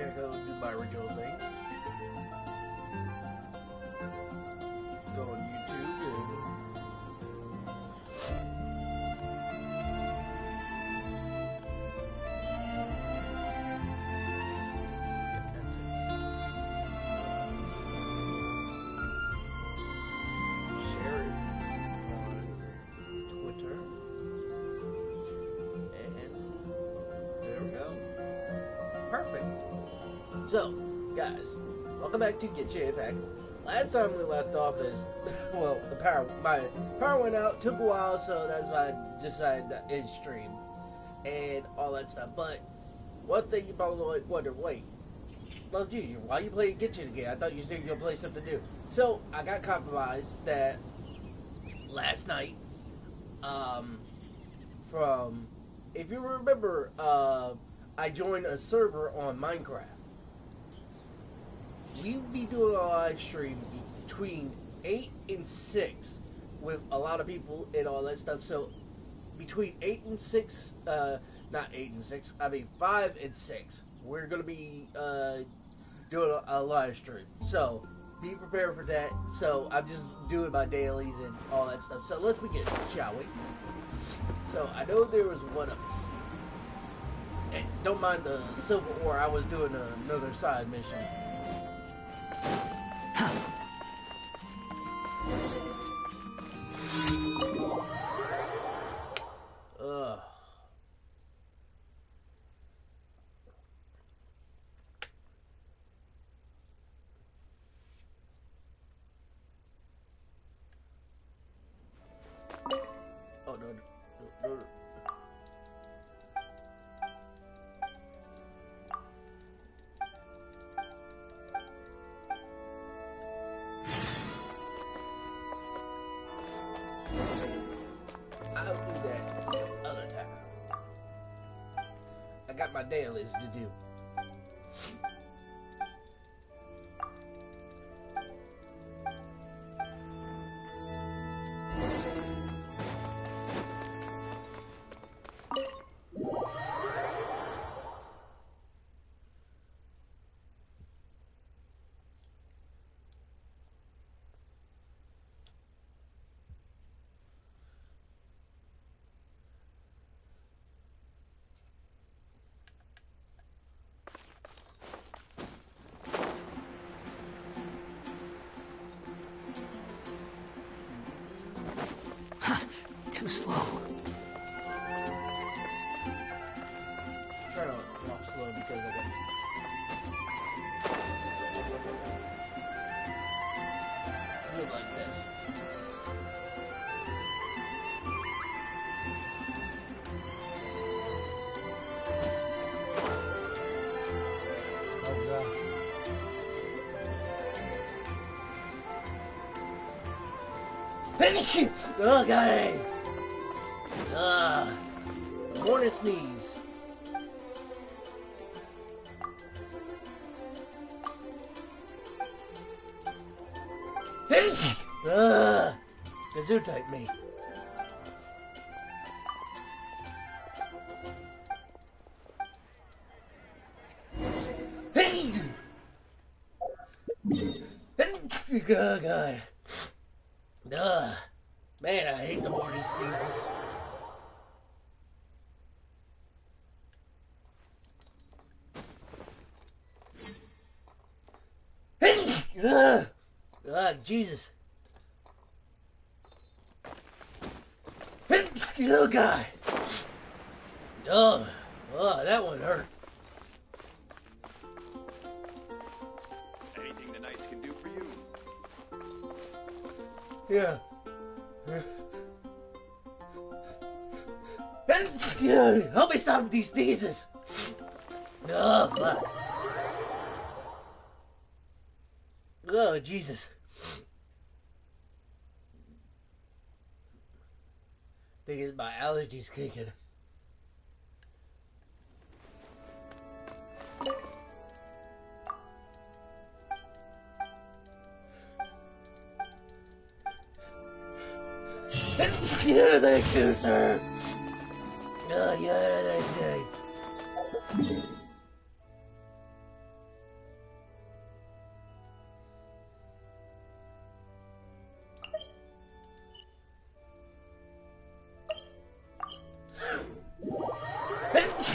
Can't go do my original thing. Go on YouTube share it on Twitter. And there we go. Perfect. So, guys, welcome back to Genshin Impact. Last time we left off is, well, my power went out, took a while, so that's why I decided to end stream and all that stuff. But one thing you probably wonder, wait, Love Junior, why you playing Genshin again? I thought you said you were gonna play something new. So I got compromised that last night, from, if you remember, I joined a server on Minecraft. We'll be doing a live stream between 8 and 6 with a lot of people and all that stuff. So between 8 and 6, not 8 and 6, I mean 5 and 6, we're going to be doing a live stream. So be prepared for that. So I'm just doing my dailies and all that stuff. So let's begin, shall we? So I know there was one of them. And don't mind the silver ore, I was doing another side mission. Ugh. Oh no. I'll do that some other time. I got my dailies to do. Too slow. Try to walk slow because I got you like this. Oh god. Oh god. Morning sneeze. Kazoo type me. Hey! Oh god. Man, I hate the morning sneezes. Jesus. Oh, God. Oh, that one hurt. Anything the Knights can do for you? Yeah. Help me stop these sneezes. Oh, fuck. Oh, Jesus. I think it's my allergies kicking. Yeah, thank you, sir. Oh, yeah, thank you.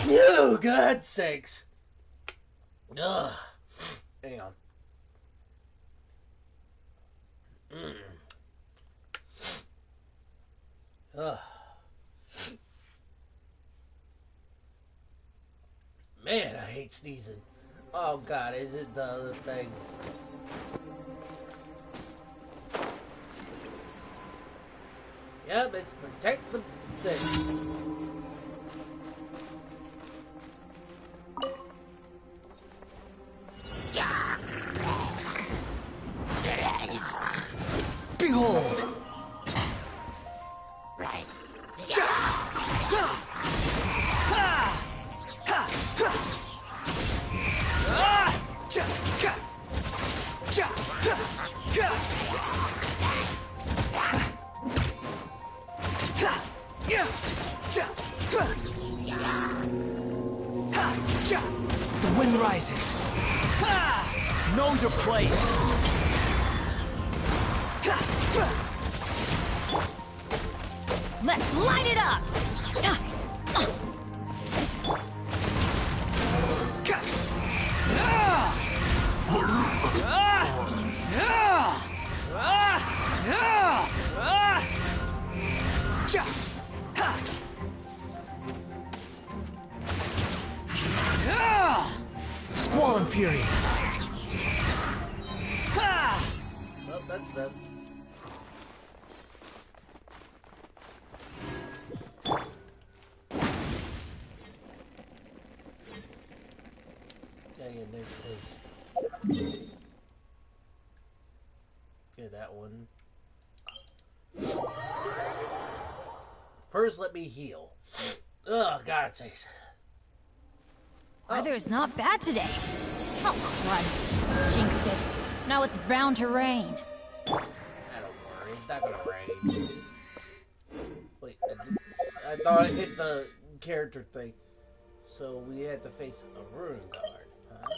You, God's sakes. Ugh. Hang on. Ugh. Man, I hate sneezing. Oh God, is it the other thing? Yep, it's protect the thing. Behold! The wind rises. Know your place. Let's light it up! Squall and fury. Well, that's that. Dang it, next place. Get that one. First, let me heal. Ugh, God sakes. Weather is not bad today. Oh, crud. Jinxed it. Now it's bound to rain. I don't worry, it's not gonna rain. Wait, I thought I hit the character thing. So we had to face a ruin guard, huh?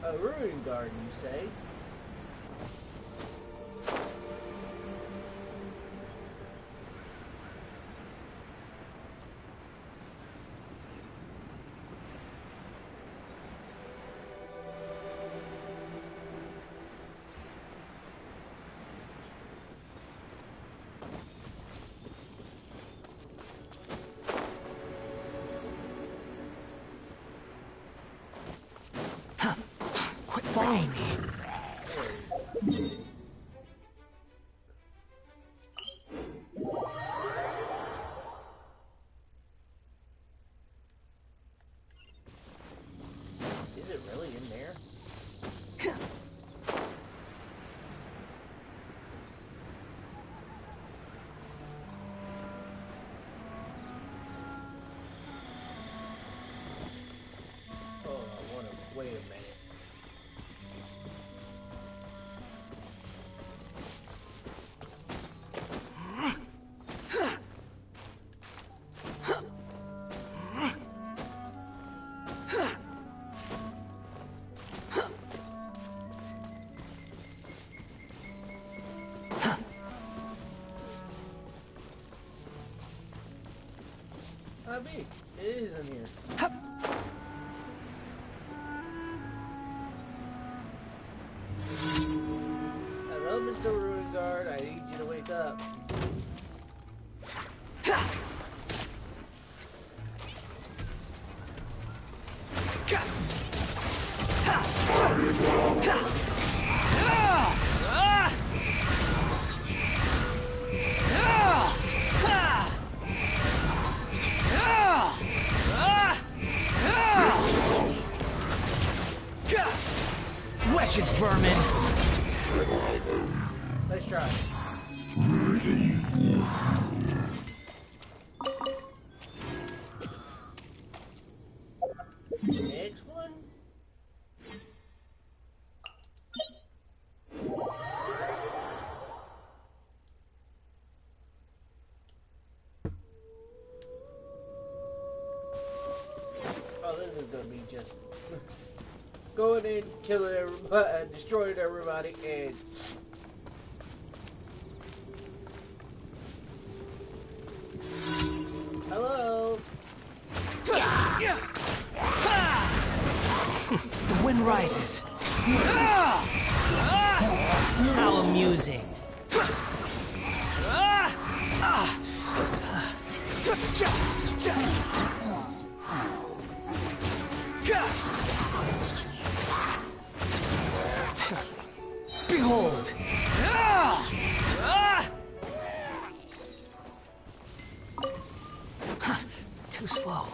A ruin guard, you say? Quit following me. Is it really in there? Oh, I wanna wait a minute. It is in here. Hello, Mr. Ruin Guard. I need you to wake up. Wretched vermin! Let's try. Next one. Oh, this is gonna be just just going in, killing everybody, destroying everybody, and hello. The wind rises. How amusing. Behold! Too slow.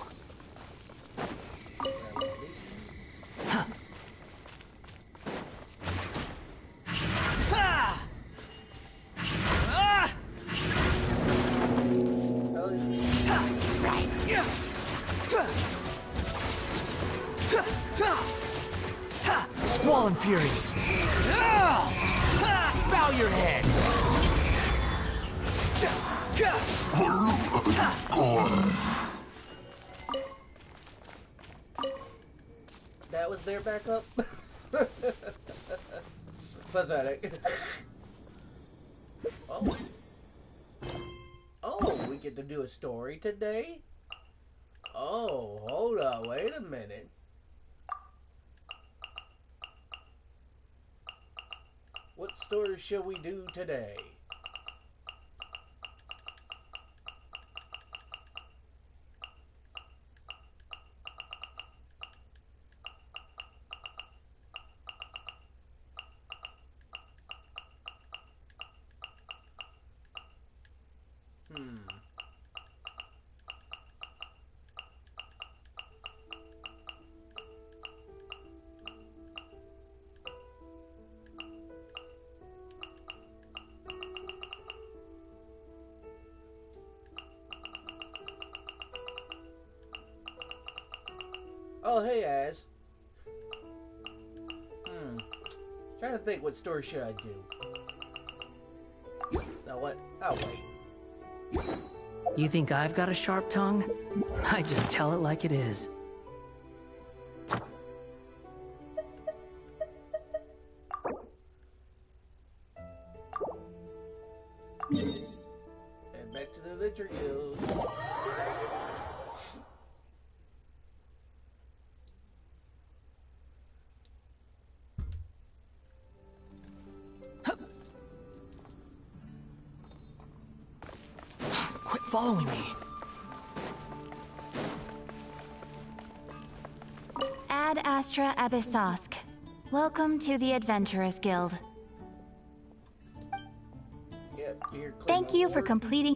Squall and Fury! Bow your head! That was their backup? Pathetic. Oh. Oh, we get to do a story today? Oh, hold on, wait a minute. What story shall we do today? Oh, hey, Az. Trying to think what story should I do. Now what? I'll wait. You think I've got a sharp tongue? I just tell it like it is. And back to the Adventure Guild. Quit following me. Ad Astra Abyssosk. Welcome to the Adventurers Guild. Yep, here, Thank you for completing...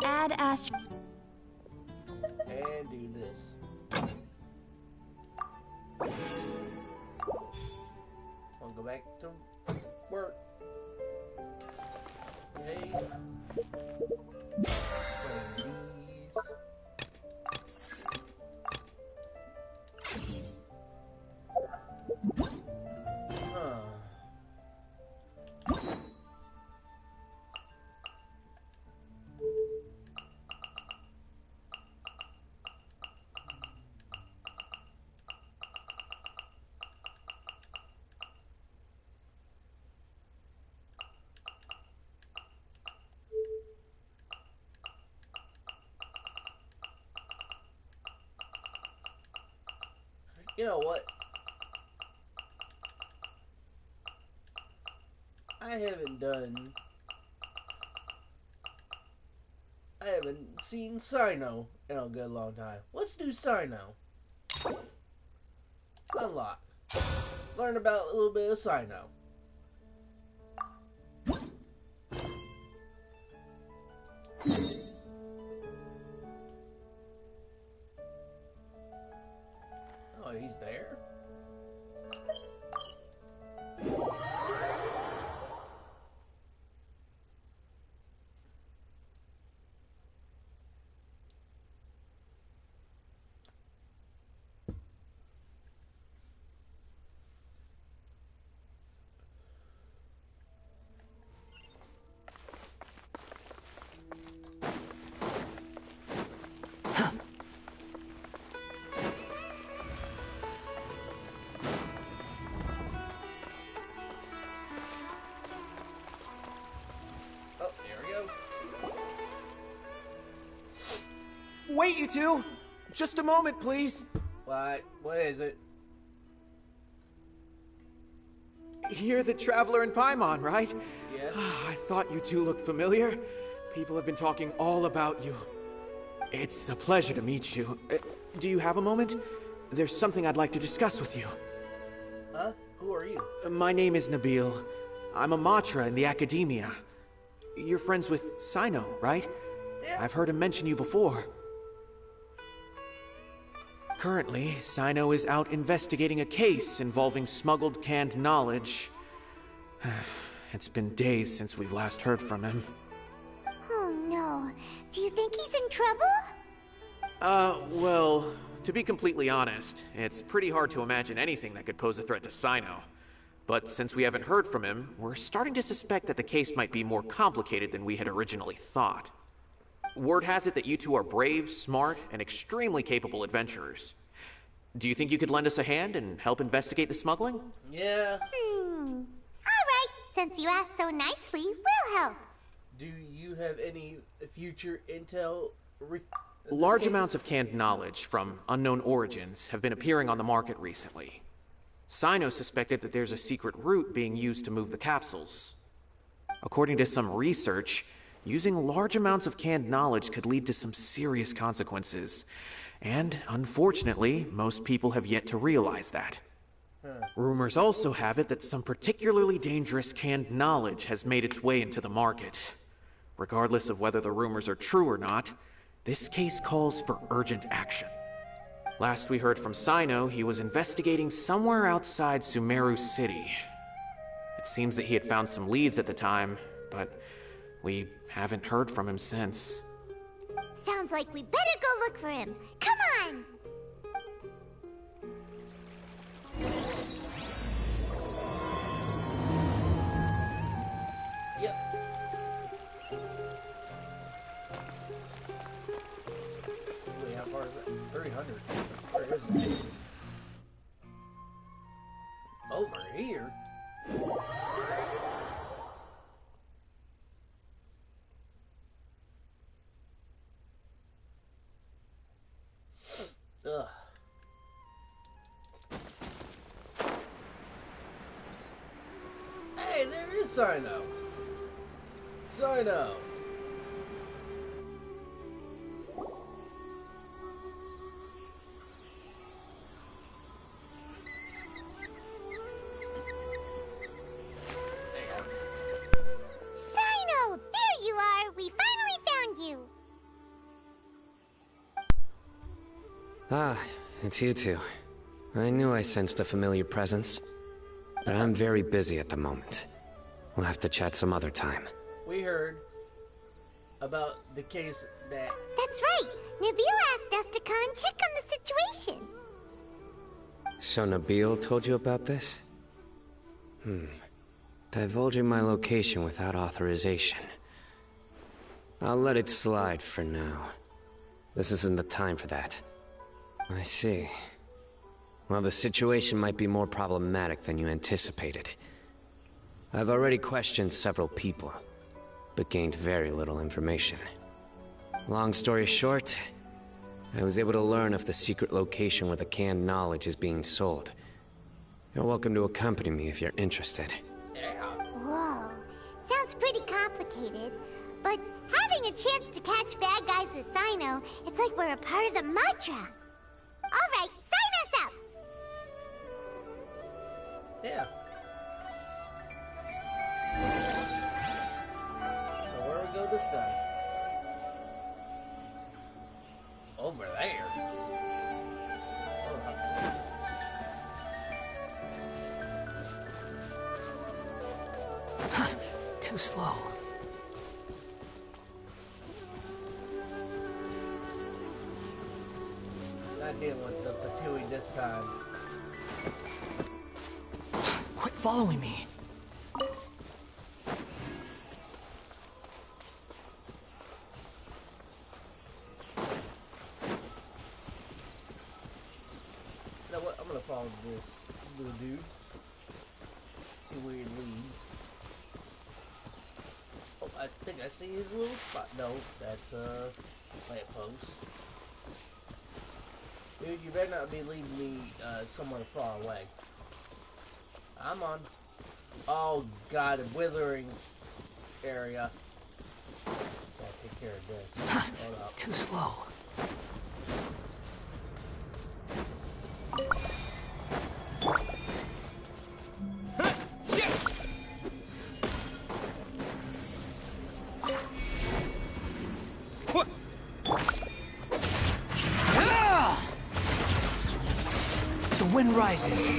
Ad Astra... And do this. I'll go back to work. Okay. You know what? I haven't seen Cyno in a good long time. Let's do Cyno. Unlock. Learn about a little bit of Cyno. Oh, he's there? wait, you two! Just a moment, please. What? What is it? You're the traveler in Paimon, right? Yes. I thought you two looked familiar. People have been talking all about you. It's a pleasure to meet you. Do you have a moment? There's something I'd like to discuss with you. Huh? Who are you? My name is Nabil. I'm a Matra in the Academia. You're friends with Cyno, right? Yeah. I've heard him mention you before. Currently, Cyno is out investigating a case involving smuggled canned knowledge. It's been days since we've last heard from him. Oh no. Do you think he's in trouble? Well, to be completely honest, it's pretty hard to imagine anything that could pose a threat to Cyno. But since we haven't heard from him, we're starting to suspect that the case might be more complicated than we had originally thought. Word has it that you two are brave, smart, and extremely capable adventurers. Do you think you could lend us a hand and help investigate the smuggling? Yeah. Alright, since you asked so nicely, we'll help. Do you have any future intel? Large amounts of canned knowledge from unknown origins have been appearing on the market recently. Cyno suspected that there's a secret route being used to move the capsules. According to some research, using large amounts of canned knowledge could lead to some serious consequences. And, unfortunately, most people have yet to realize that. Rumors also have it that some particularly dangerous canned knowledge has made its way into the market. Regardless of whether the rumors are true or not, this case calls for urgent action. Last we heard from Cyno, he was investigating somewhere outside Sumeru City. It seems that he had found some leads at the time, but we haven't heard from him since. Sounds like we better go look for him. Come on! Yep. Wait, how far is it? 300. Where is it? Over here? Ugh. Hey, there is Cyno. Cyno. Cyno! There you are! We finally found you! Ah, it's you two. I knew I sensed a familiar presence. But I'm very busy at the moment. We'll have to chat some other time. We heard about the case that... That's right! Nabil asked us to come and check on the situation. So Nabil told you about this? Divulging my location without authorization. I'll let it slide for now. This isn't the time for that. I see. Well, the situation might be more problematic than you anticipated. I've already questioned several people, but gained very little information. Long story short, I was able to learn of the secret location where the canned knowledge is being sold. You're welcome to accompany me if you're interested. Whoa. Sounds pretty complicated. But having a chance to catch bad guys with Cyno, it's like we're a part of the Matra. Alright, sign us up! Yeah. So where we go this time? Over there. Too slow. Not dealing with the Patui this time. Quit following me. You know what? I'm gonna follow this little dude. See where he leads. Oh, I think I see his little spot. No, that's a lamppost. Dude, you better not be leading me somewhere far away. I'm on. Oh god, a withering area. Gotta take care of this. Hold up. Too slow. The wind rises.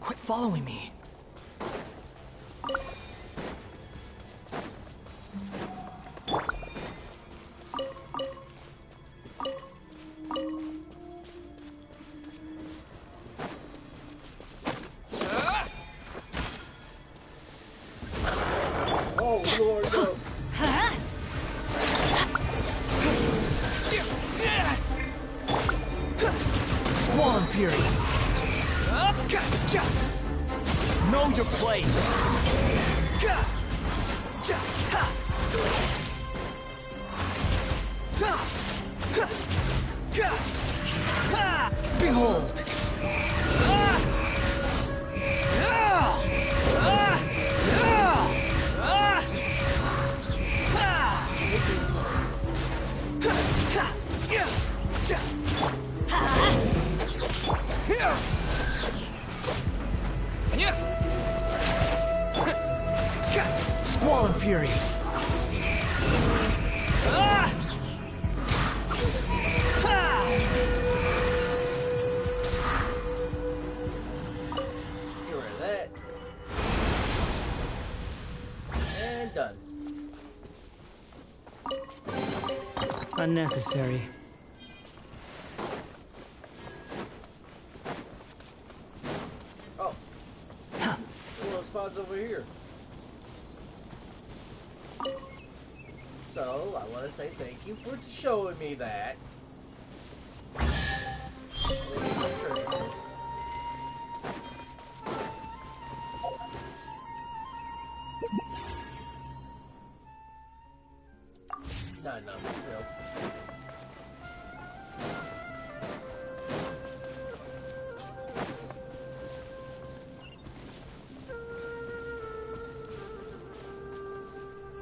Quit following me. Oh lord, no. Squall Fury. Know your place. Behold. Squall Fury. Get rid of that. And done. Unnecessary. Oh. Well, spots over here. So, I want to say thank you for showing me that. Not enough, no.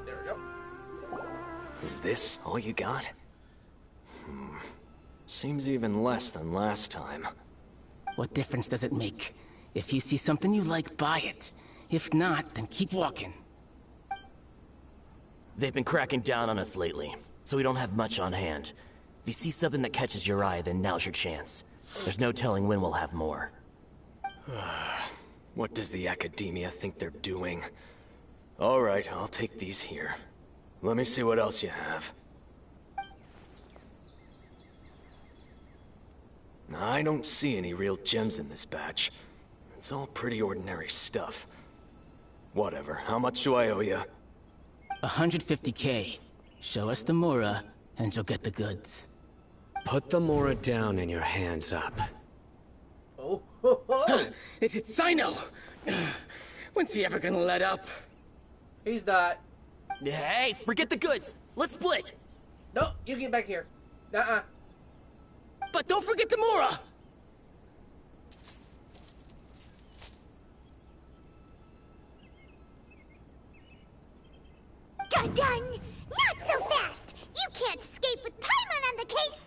There we go. Is this all you got? Seems even less than last time. What difference does it make? If you see something you like, buy it. If not, then keep walking. They've been cracking down on us lately, so we don't have much on hand. If you see something that catches your eye, then now's your chance. There's no telling when we'll have more. What does the Academia think they're doing? Alright, I'll take these here. Let me see what else you have. I don't see any real gems in this batch. It's all pretty ordinary stuff. Whatever, how much do I owe you? 150K. Show us the Mora, and you'll get the goods. Put the Mora down and your hands up. Oh, ho, ho. It's Cyno! When's he ever gonna let up? He's not. Hey, forget the goods! Let's split! No, you get back here. Uh-uh. But don't forget the Mora! Dun! Not so fast! You can't escape with Paimon on the case!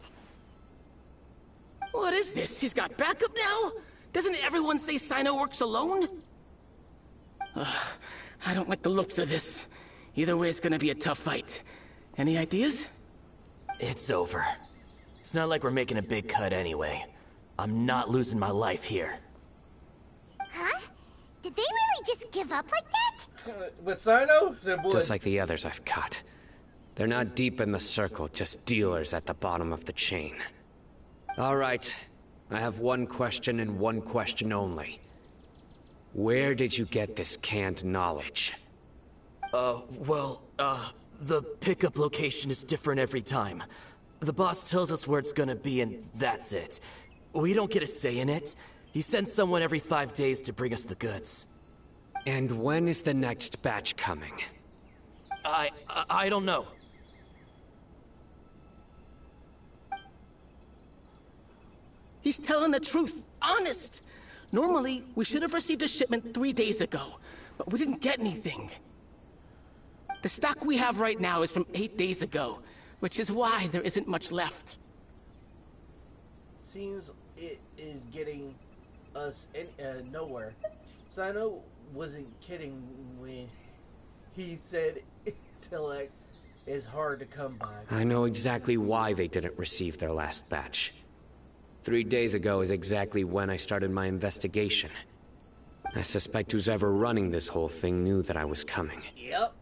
What is this? He's got backup now? Doesn't everyone say Cyno works alone? I don't like the looks of this. Either way, it's gonna be a tough fight. Any ideas? It's over. It's not like we're making a big cut anyway. I'm not losing my life here. Huh? Did they really just give up like that? With Cyno? Just like the others I've cut. They're not deep in the circle, just dealers at the bottom of the chain. All right. I have one question and one question only. Where did you get this canned knowledge? The pickup location is different every time. The boss tells us where it's gonna be and that's it. We don't get a say in it. He sends someone every 5 days to bring us the goods. And when is the next batch coming? I don't know. He's telling the truth. Honest. Normally, we should have received a shipment 3 days ago, but we didn't get anything. The stock we have right now is from 8 days ago, which is why there isn't much left. Seems it is getting us nowhere. Cyno wasn't kidding when he said intellect is hard to come by. I know exactly why they didn't receive their last batch. 3 days ago is exactly when I started my investigation. I suspect who's ever running this whole thing knew that I was coming. Yep.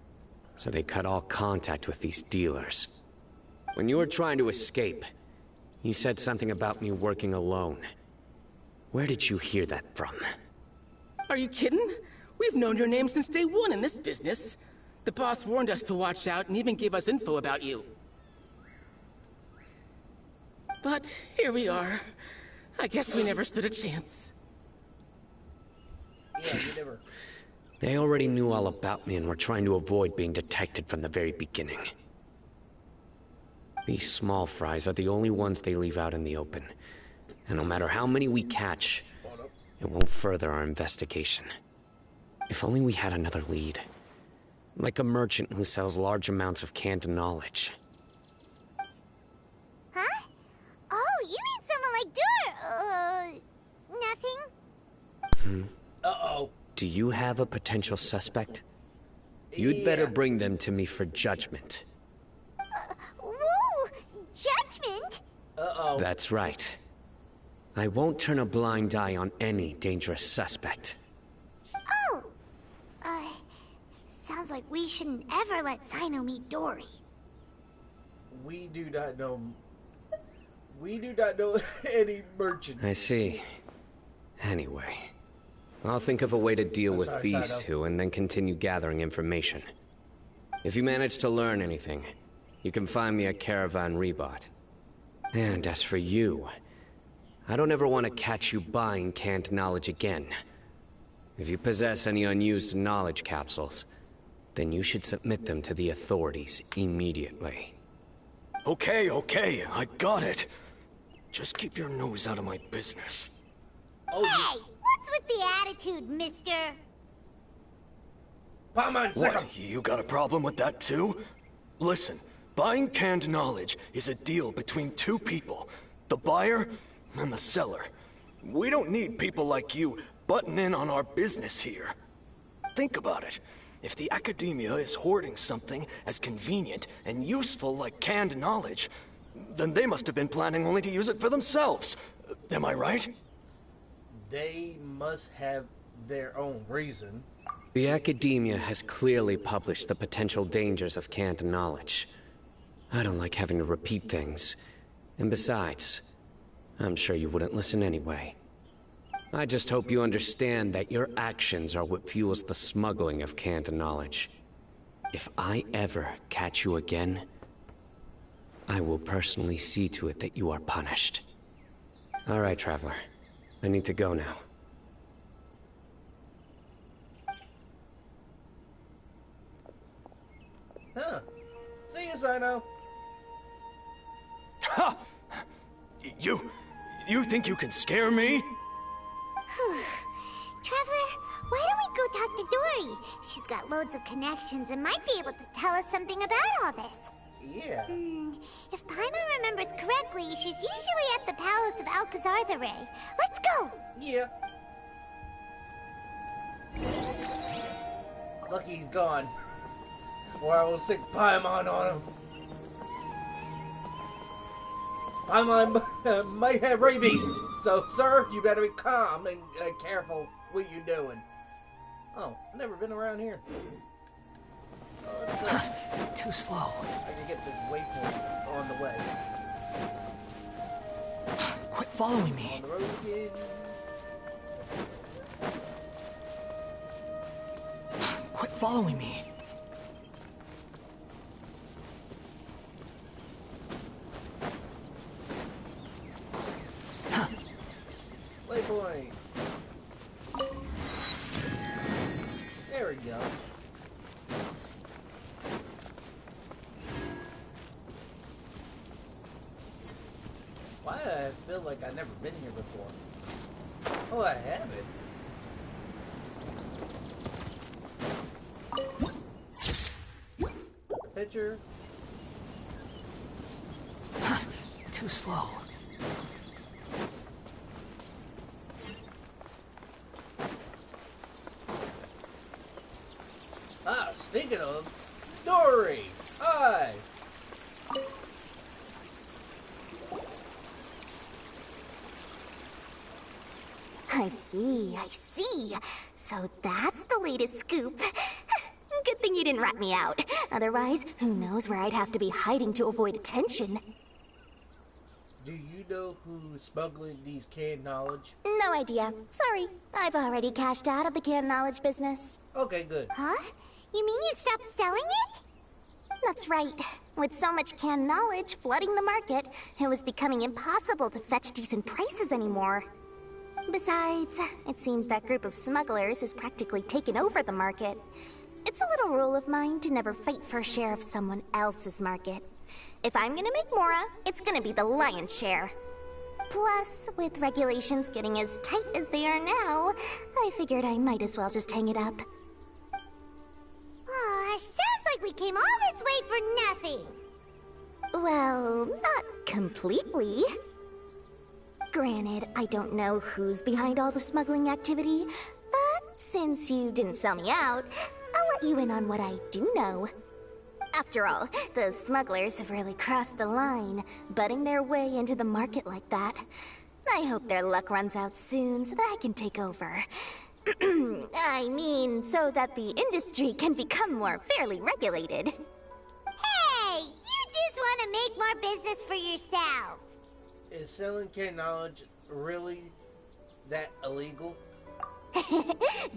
So they cut all contact with these dealers. When you were trying to escape, you said something about me working alone. Where did you hear that from? Are you kidding? We've known your name since day one in this business. The boss warned us to watch out and even gave us info about you. But here we are. I guess we never stood a chance. Yeah, you never. They already knew all about me and were trying to avoid being detected from the very beginning. These small fries are the only ones they leave out in the open. And no matter how many we catch, it won't further our investigation. If only we had another lead. Like a merchant who sells large amounts of canned knowledge. Huh? Oh, you mean someone like nothing? Uh-oh. Do you have a potential suspect? You'd better bring them to me for judgment. Whoa! Judgment? Uh-oh. That's right. I won't turn a blind eye on any dangerous suspect. Oh! Sounds like we shouldn't ever let Cyno meet Dory. We do not know... We do not know any merchant. I see. Anyway, I'll think of a way to deal with these Cyno. two and then continue gathering information. If you manage to learn anything, you can find me at Caravan Rebot. And as for you, I don't ever want to catch you buying canned knowledge again. If you possess any unused knowledge capsules, then you should submit them to the authorities immediately. Okay, I got it. Just keep your nose out of my business. Oh, Hey! What's with the attitude, mister? Palmon, What, you got a problem with that too? Listen, buying canned knowledge is a deal between two people. The buyer and the seller. We don't need people like you butting in on our business here. Think about it. If the academia is hoarding something as convenient and useful like canned knowledge, then they must have been planning only to use it for themselves. Am I right? They must have their own reason. The academia has clearly published the potential dangers of canned knowledge. I don't like having to repeat things. And besides, I'm sure you wouldn't listen anyway. I just hope you understand that your actions are what fuels the smuggling of canned knowledge. If I ever catch you again, I will personally see to it that you are punished. All right, Traveler. I need to go now. Huh. See you, Cyno. Ha! You think you can scare me? Traveler, why don't we go talk to Dory? She's got loads of connections and might be able to tell us something about all this. Yeah. If Paimon remembers correctly, she's usually at the Palace of Alcazar's. Let's go! Yeah. Lucky he's gone. Or I will stick Paimon on him. Paimon might have rabies. So, sir, you better be calm and careful what you're doing. Oh, I've never been around here. Oh, Too slow. I can get this waypoint on the way. Quit following On me. the road again. Quit following me. Waypoint. go. Why do I feel like I've never been here before? Oh, I haven't. Picture. Too slow. Ah, speaking of, Dory! Hi! I see. So that's the latest scoop. Good thing you didn't rat me out. Otherwise, who knows where I'd have to be hiding to avoid attention. Do you know who's smuggling these canned knowledge? No idea. Sorry. I've already cashed out of the canned knowledge business. Okay, good. Huh? You mean you stopped selling it? That's right. With so much canned knowledge flooding the market, it was becoming impossible to fetch decent prices anymore. Besides, it seems that group of smugglers has practically taken over the market. It's a little rule of mine to never fight for a share of someone else's market. If I'm gonna make Mora, it's gonna be the lion's share. Plus, with regulations getting as tight as they are now, I figured I might as well just hang it up. Oh, sounds like we came all this way for nothing. Well, not completely. Granted, I don't know who's behind all the smuggling activity, but since you didn't sell me out, I'll let you in on what I do know. After all, those smugglers have really crossed the line, butting their way into the market like that. I hope their luck runs out soon so that I can take over. I mean, so that the industry can become more fairly regulated. Hey, you just want to make more business for yourself. Is selling canned knowledge really that illegal?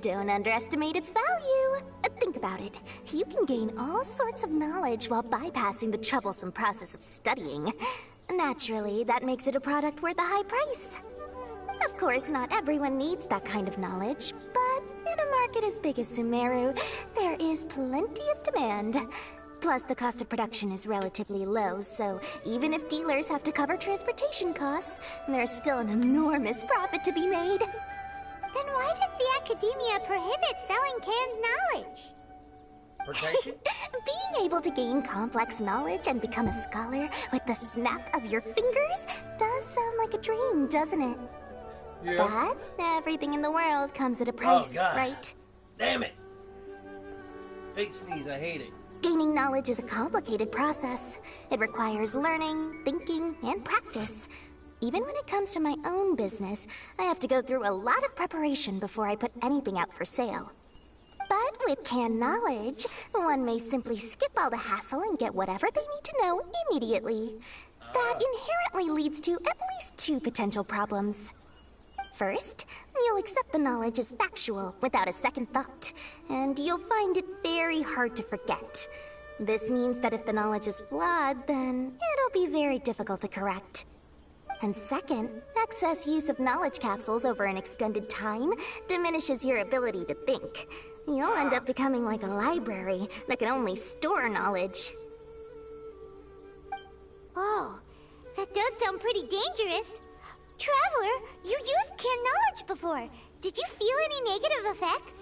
Don't underestimate its value. Think about it. You can gain all sorts of knowledge while bypassing the troublesome process of studying. Naturally, that makes it a product worth a high price. Of course, not everyone needs that kind of knowledge, but in a market as big as Sumeru, there is plenty of demand. Plus, the cost of production is relatively low, so even if dealers have to cover transportation costs, there's still an enormous profit to be made. Then why does the academia prohibit selling canned knowledge? Protection? Being able to gain complex knowledge and become a scholar with the snap of your fingers does sound like a dream, doesn't it? Yeah. But everything in the world comes at a price, God. right? Damn it! Fake sneeze, I hate it. Gaining knowledge is a complicated process. It requires learning, thinking, and practice. Even when it comes to my own business, I have to go through a lot of preparation before I put anything out for sale. But with canned knowledge, one may simply skip all the hassle and get whatever they need to know immediately. That inherently leads to at least two potential problems. First, you'll accept the knowledge as factual without a second thought, and you'll find it very hard to forget. This means that if the knowledge is flawed, then it'll be very difficult to correct. And second, excess use of knowledge capsules over an extended time diminishes your ability to think. You'll end up becoming like a library that can only store knowledge. Oh, that does sound pretty dangerous. Traveler, you used canned knowledge before. Did you feel any negative effects?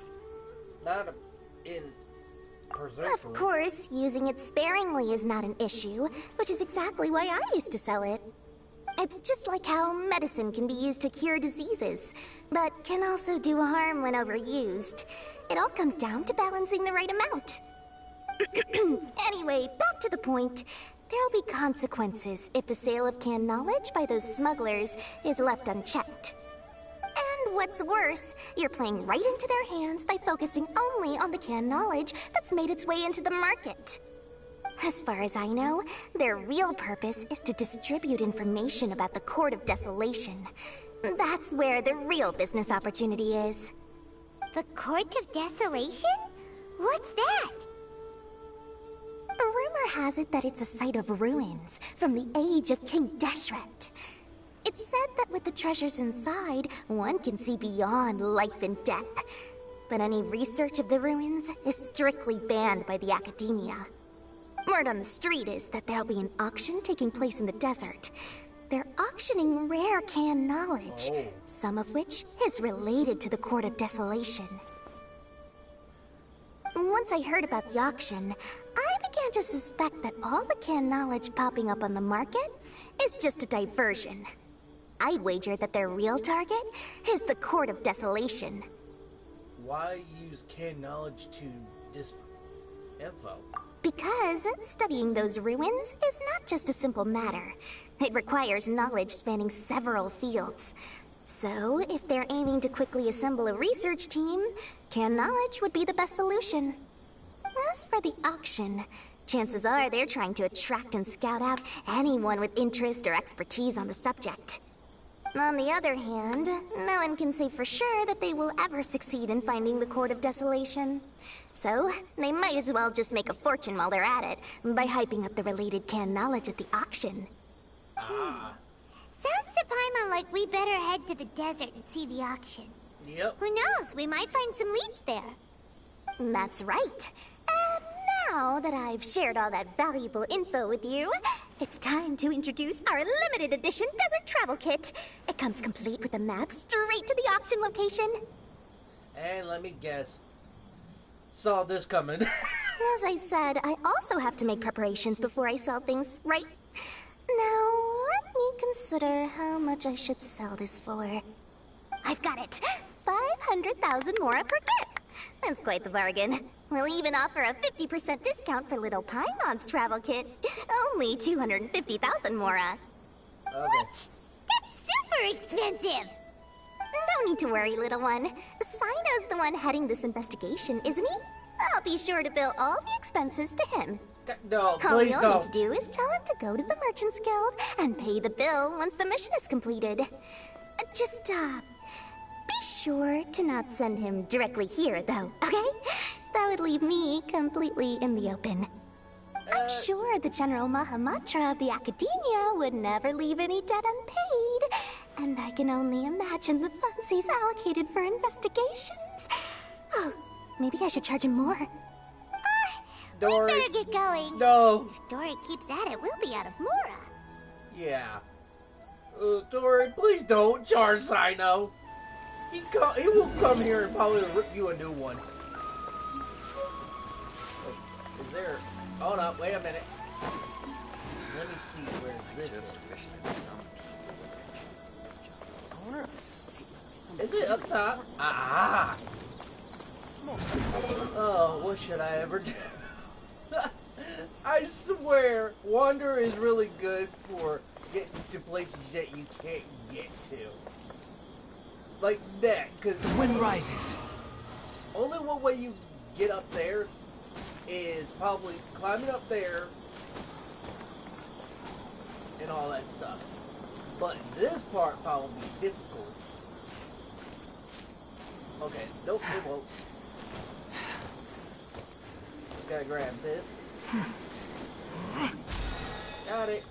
Not in perceptually. Of course, using it sparingly is not an issue, which is exactly why I used to sell it. It's just like how medicine can be used to cure diseases, but can also do harm when overused. It all comes down to balancing the right amount. Anyway, back to the point. There'll be consequences if the sale of canned knowledge by those smugglers is left unchecked. And what's worse, you're playing right into their hands by focusing only on the canned knowledge that's made its way into the market. As far as I know, their real purpose is to distribute information about the Court of Desolation. That's where the real business opportunity is. The Court of Desolation? What's that? A rumor has it that it's a site of ruins from the age of King Deshret. It's said that with the treasures inside, one can see beyond life and death. but any research of the ruins is strictly banned by the academia. Word on the street is that there'll be an auction taking place in the desert. They're auctioning rare canned knowledge, some of which is related to the Court of Desolation. Once I heard about the auction, I began to suspect that all the canned knowledge popping up on the market is just a diversion. I'd wager that their real target is the Court of Desolation. Why use canned knowledge to dis info? Because studying those ruins is not just a simple matter. It requires knowledge spanning several fields. So, if they're aiming to quickly assemble a research team, canned knowledge would be the best solution. As for the auction, chances are they're trying to attract and scout out anyone with interest or expertise on the subject. On the other hand, no one can say for sure that they will ever succeed in finding the Court of Desolation. So, they might as well just make a fortune while they're at it, by hyping up the related canned knowledge at the auction. Sounds to Paimon like we better head to the desert and see the auction. Yep. Who knows, we might find some leads there. That's right. And now that I've shared all that valuable info with you, it's time to introduce our limited edition desert travel kit. It comes complete with a map straight to the auction location. And let me guess. Saw this coming. As I said, I also have to make preparations before I sell things, right? Now, let me consider how much I should sell this for. I've got it! 500,000 mora per kit! That's quite the bargain. We'll even offer a 50% discount for little Paimon's travel kit. Only 250,000 mora. Okay. What? That's super expensive! No need to worry, little one. Cyno's the one heading this investigation, isn't he? I'll be sure to bill all the expenses to him. No, All please you'll don't. need to do is tell him to go to the Merchants Guild and pay the bill once the mission is completed. Just, be sure to not send him directly here, though, okay? That would leave me completely in the open. I'm sure the General Mahamatra of the Academia would never leave any debt unpaid, and I can only imagine the funds he's allocated for investigations. Oh, maybe I should charge him more. Dory. We better get going. No. If Dory keeps at it, we'll be out of mora. Yeah. Dory, please don't charge Cyno. He will come here and probably rip you a new one. Wait, is there... Hold up, wait a minute. Let me see where this is. Wish that some people would mention. I wonder if this estate must be some. Is it up top? Ah! Oh, what should I ever do? I swear, Wander is really good for getting to places that you can't get to. Like that, because The wind rises. only one way you get up there is probably climbing up there and all that stuff. But this part probably be difficult. Okay, nope, it won't. Just gotta grab this. Got it.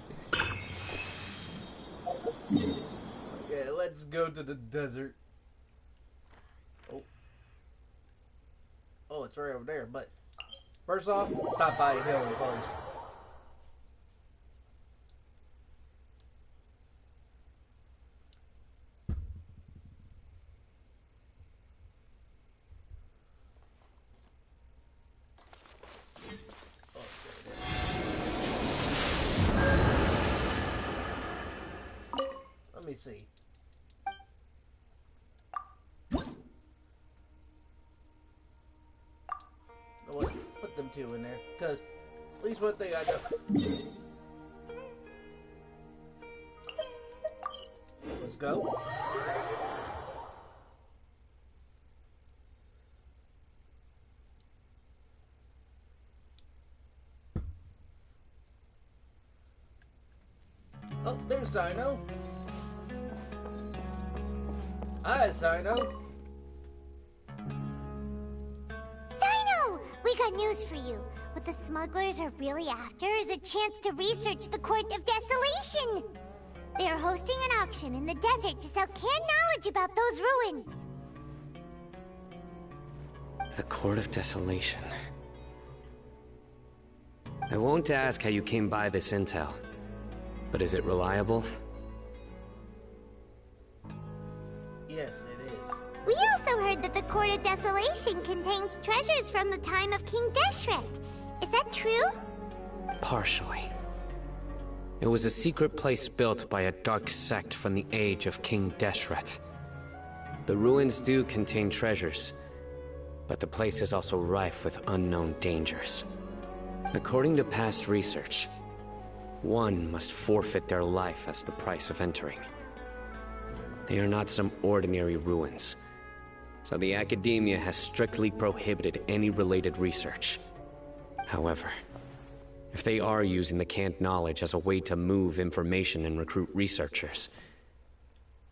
Okay, let's go to the desert. Oh, it's right over there, but first off, stop by Hill and Forest. Let me see. You know what? Put them two in there, because at least one thing I know. Let's go. Oh, there's Cyno. Hi, Cyno. Cyno! We got news for you. What the smugglers are really after is a chance to research the Court of Desolation. They are hosting an auction in the desert to sell canned knowledge about those ruins. The Court of Desolation. I won't ask how you came by this intel, but is it reliable? Yes, it is. We also heard that the Court of Desolation contains treasures from the time of King Deshret. Is that true? Partially. It was a secret place built by a dark sect from the age of King Deshret. The ruins do contain treasures, but the place is also rife with unknown dangers. According to past research, one must forfeit their life as the price of entering. They are not some ordinary ruins, so the Academia has strictly prohibited any related research. However, if they are using the canned knowledge as a way to move information and recruit researchers,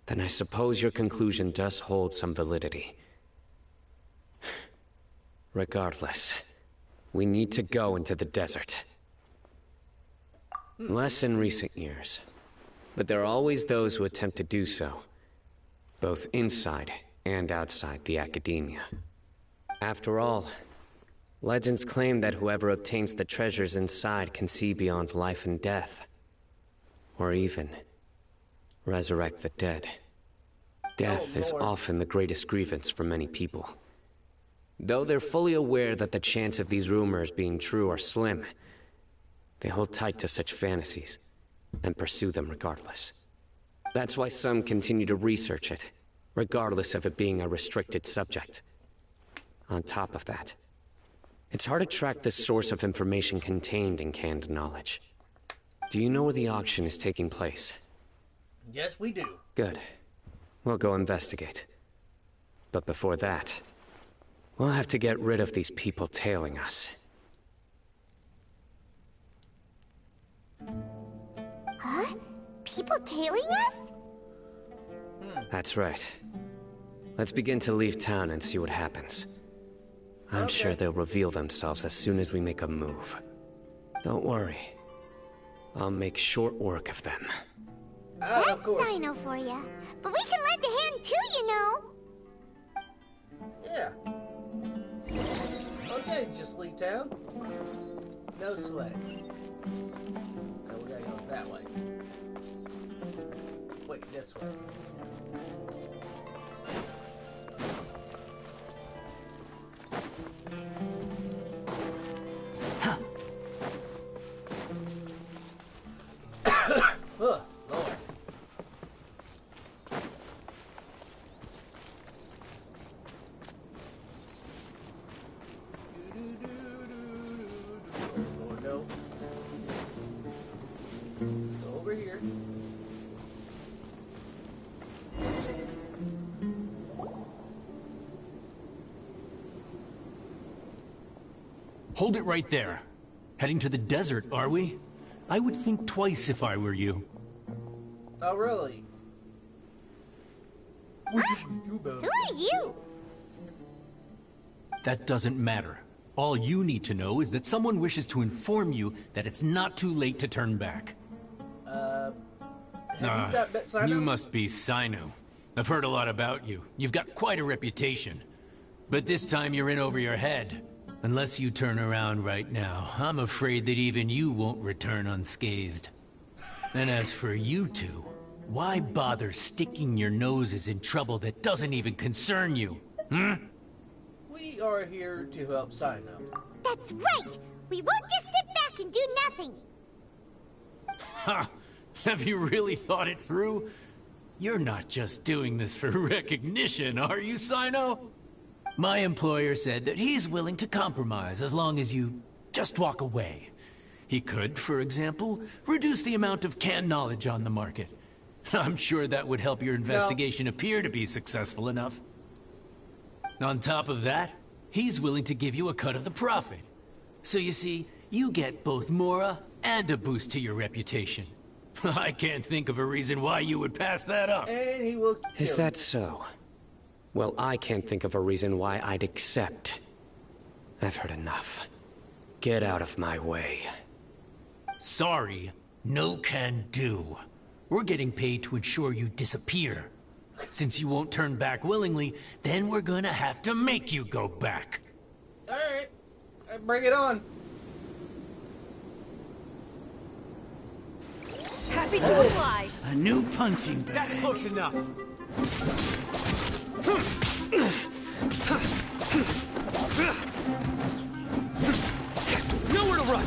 then I suppose your conclusion does hold some validity. Regardless, we need to go into the desert. Less in recent years, but there are always those who attempt to do so, both inside and outside the Academia. After all, legends claim that whoever obtains the treasures inside can see beyond life and death, or even resurrect the dead. Death is often the greatest grievance for many people. Though they're fully aware that the chance of these rumors being true are slim, they hold tight to such fantasies and pursue them regardless. That's why some continue to research it, regardless of it being a restricted subject. On top of that, it's hard to track the source of information contained in canned knowledge. Do you know where the auction is taking place? Yes, we do. Good. We'll go investigate. But before that, we'll have to get rid of these people tailing us. Huh? People tailing us? That's right. Let's begin to leave town and see what happens. I'm sure they'll reveal themselves as soon as we make a move. Don't worry. I'll make short work of them. That's Of course. Cyno for you. But we can lend a hand too, you know. Yeah. Okay, just leave town. No sweat. No, we gotta go that way. Wait, this way. Lord. Lord, no. Go over here. Hold it right there. Heading to the desert, are we? I would think twice if I were you. Oh, really? What did you do about Who it? are you? That doesn't matter. All you need to know is that someone wishes to inform you that it's not too late to turn back. Have you got Cyno? You must be Cyno. I've heard a lot about you. You've got quite a reputation. But this time you're in over your head. Unless you turn around right now, I'm afraid that even you won't return unscathed. And as for you two, why bother sticking your noses in trouble that doesn't even concern you? Hmm? We are here to help Cyno. That's right. We won't just sit back and do nothing. Ha! Have you really thought it through? You're not just doing this for recognition, are you, Cyno? My employer said that he's willing to compromise as long as you just walk away. He could, for example, reduce the amount of canned knowledge on the market. I'm sure that would help your investigation appear to be successful enough. On top of that, he's willing to give you a cut of the profit. So you see, you get both Mora and a boost to your reputation. I can't think of a reason why you would pass that up. And he will kill Is that so? Well, I can't think of a reason why I'd accept. I've heard enough. Get out of my way. Sorry, no can do. We're getting paid to ensure you disappear. Since you won't turn back willingly, then we're gonna have to make you go back. Bring it on. Happy to oblige. A new punching bag. That's close enough. Nowhere to run!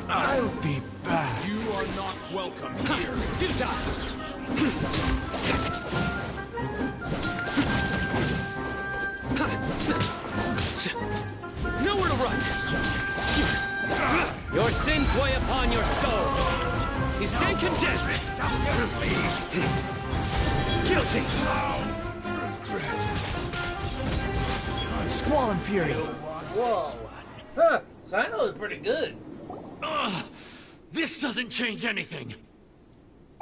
I'll be back. You are not welcome here. Nowhere to run! Your sins weigh upon your soul. You stand condemned. Guilty. Squall and Fury. Whoa. Huh. Cyno is pretty good. This doesn't change anything.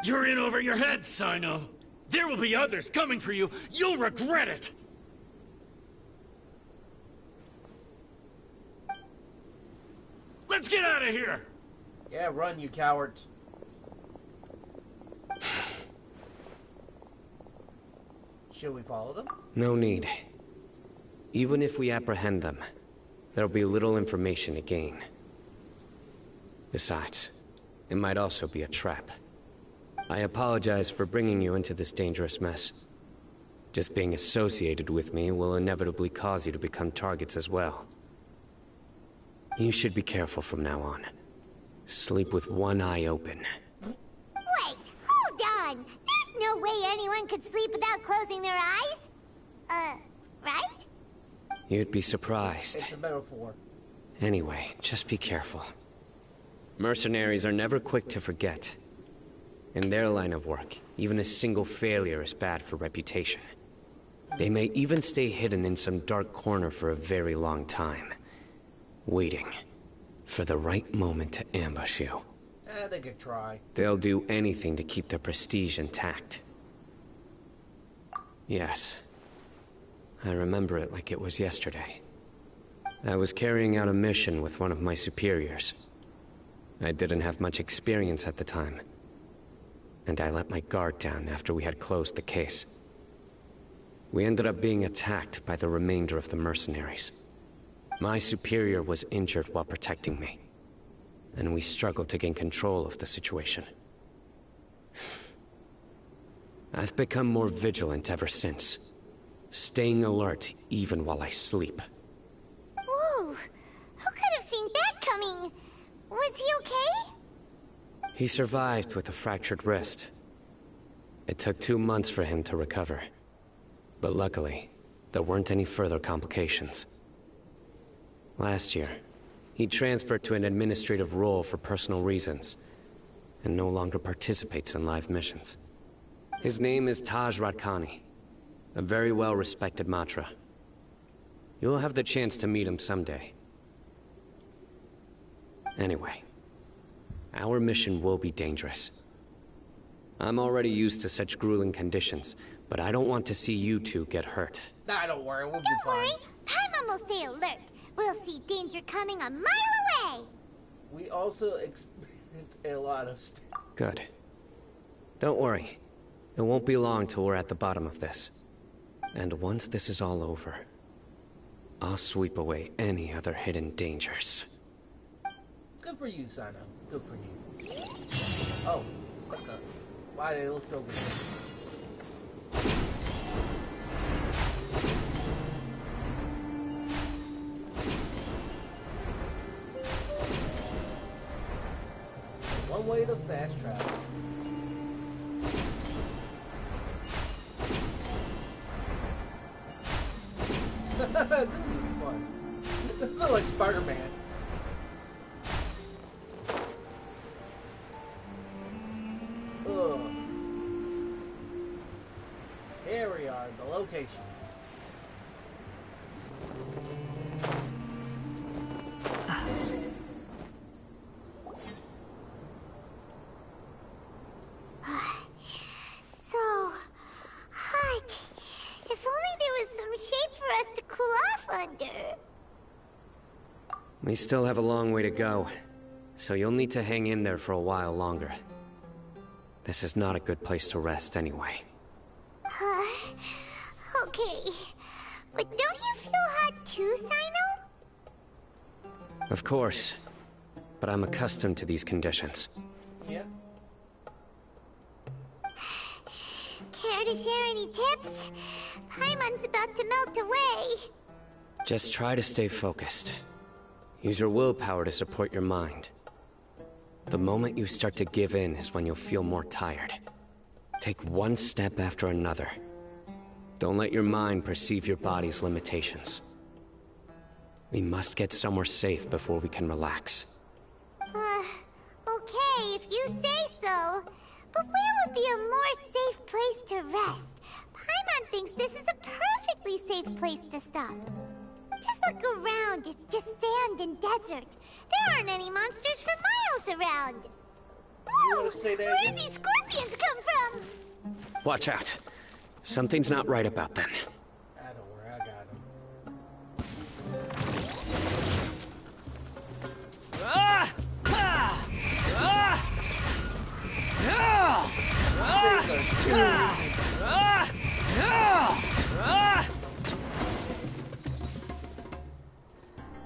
You're in over your head, Cyno. There will be others coming for you. You'll regret it. Let's get out of here. Yeah, run, you cowards. Should we follow them? No need. Even if we apprehend them, there'll be little information to gain. Besides, it might also be a trap. I apologize for bringing you into this dangerous mess. Just being associated with me will inevitably cause you to become targets as well. You should be careful from now on. Sleep with one eye open. Wait, hold on. There's no way anyone could sleep without closing their eyes. Right? You'd be surprised. It's a metaphor. Anyway, just be careful. Mercenaries are never quick to forget. In their line of work, even a single failure is bad for reputation. They may even stay hidden in some dark corner for a very long time, waiting for the right moment to ambush you. They could try. They'll do anything to keep their prestige intact. Yes. I remember it like it was yesterday. I was carrying out a mission with one of my superiors. I didn't have much experience at the time, and I let my guard down after we had closed the case. We ended up being attacked by the remainder of the mercenaries. My superior was injured while protecting me, and we struggled to gain control of the situation. I've become more vigilant ever since, staying alert even while I sleep. Whoa! Who could have seen that coming? Was he okay? He survived with a fractured wrist. It took 2 months for him to recover. But luckily, there weren't any further complications. Last year, he transferred to an administrative role for personal reasons, and no longer participates in live missions. His name is Taj Radkani, a very well-respected Matra. You'll have the chance to meet him someday. Anyway, our mission will be dangerous. I'm already used to such grueling conditions, but I don't want to see you two get hurt. Nah, don't worry, we'll be Don't fine. worry. Paimon will stay alert. We'll see danger coming a mile away. We also experience a lot of stuff. Good. Don't worry. It won't be long till we're at the bottom of this. And once this is all over, I'll sweep away any other hidden dangers. Good for you, Cyno. Good for you. Oh, what the? Why they looked over there? One way to fast travel. This is fun. This feels like Spider-Man. Ugh. Here we are, the location. So hot. If only We still have a long way to go, so you'll need to hang in there for a while longer. This is not a good place to rest anyway. Okay. But don't you feel hot too, Cyno? Of course. But I'm accustomed to these conditions. Yep. Care to share any tips? Paimon's about to melt away. Just try to stay focused. Use your willpower to support your mind. The moment you start to give in is when you'll feel more tired. Take one step after another. Don't let your mind perceive your body's limitations. We must get somewhere safe before we can relax. Okay, if you say so. But where would be a more safe place to rest? Paimon thinks this is a perfectly safe place to stop. Just look around, it's just sand and desert. There aren't any monsters for miles around. Whoa! Where did these scorpions come from? Watch out. Something's not right about them. I don't worry, I got him.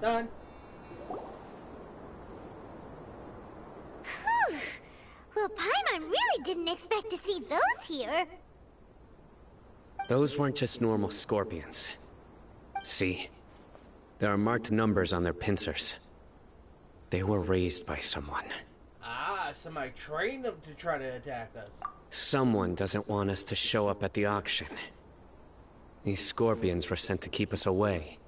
Done. Whew. Well, Paimon really didn't expect to see those here. Those weren't just normal scorpions. See? There are marked numbers on their pincers. They were raised by someone. Ah, somebody trained them to try to attack us. Someone doesn't want us to show up at the auction. These scorpions were sent to keep us away.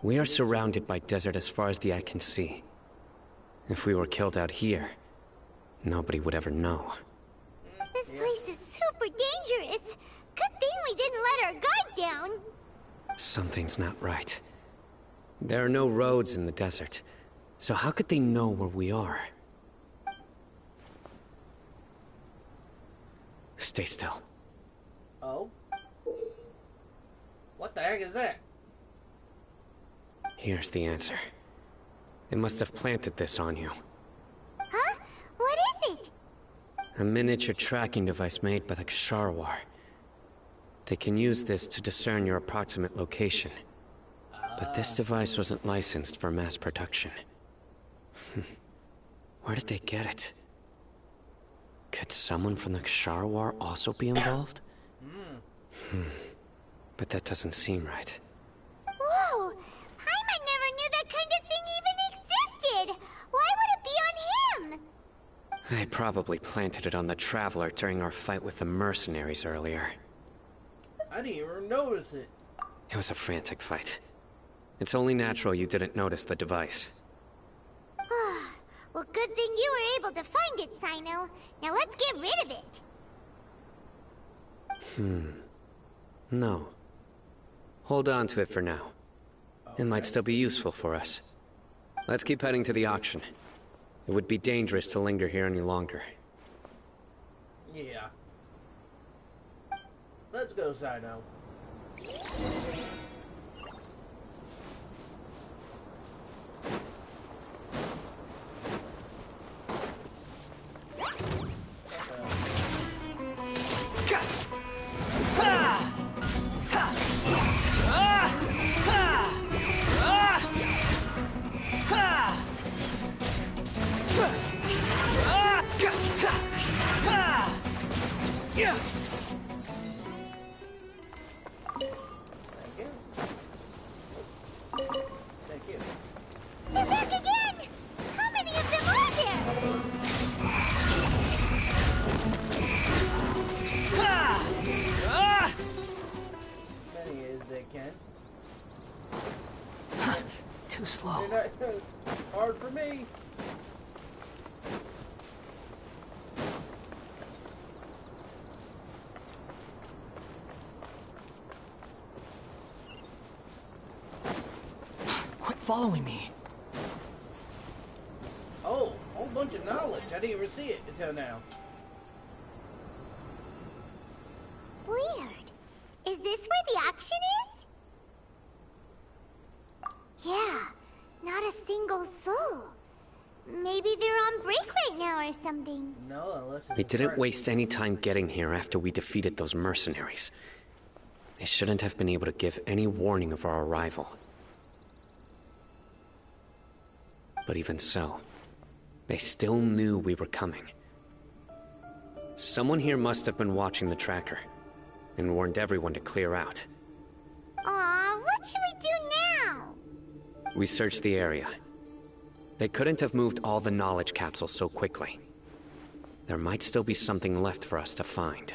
We are surrounded by desert as far as the eye can see. If we were killed out here, nobody would ever know. This place is super dangerous. Good thing we didn't let our guard down. Something's not right. There are no roads in the desert, so how could they know where we are? Stay still. Oh? What the heck is that? Here's the answer. They must have planted this on you. Huh? What is it? A miniature tracking device made by the Ksharwar. They can use this to discern your approximate location. But this device wasn't licensed for mass production. Where did they get it? Could someone from the Ksharwar also be involved? But that doesn't seem right. Whoa! Paimon never knew that kind of thing even existed! Why would it be on him? They probably planted it on the Traveler during our fight with the mercenaries earlier. I didn't even notice it. It was a frantic fight. It's only natural you didn't notice the device. Well, good thing you were able to find it, Cyno. Now let's get rid of it. No. Hold on to it for now. It might still be useful for us. Let's keep heading to the auction. It would be dangerous to linger here any longer. Yeah. Let's go, Cyno. They're back again! How many of them are there? Many as they can. Too slow. They're not hard for me. Quit following me. Oh, a whole bunch of knowledge. I didn't even see it until now. Weird. Is this where the auction is? Yeah, not a single Maybe they're on break right now or something. No, unless it's They didn't waste any time getting here after we defeated those mercenaries. They shouldn't have been able to give any warning of our arrival. But even so, they still knew we were coming. Someone here must have been watching the tracker and warned everyone to clear out. Aw, what should we do now? We searched the area. They couldn't have moved all the knowledge capsules so quickly. There might still be something left for us to find.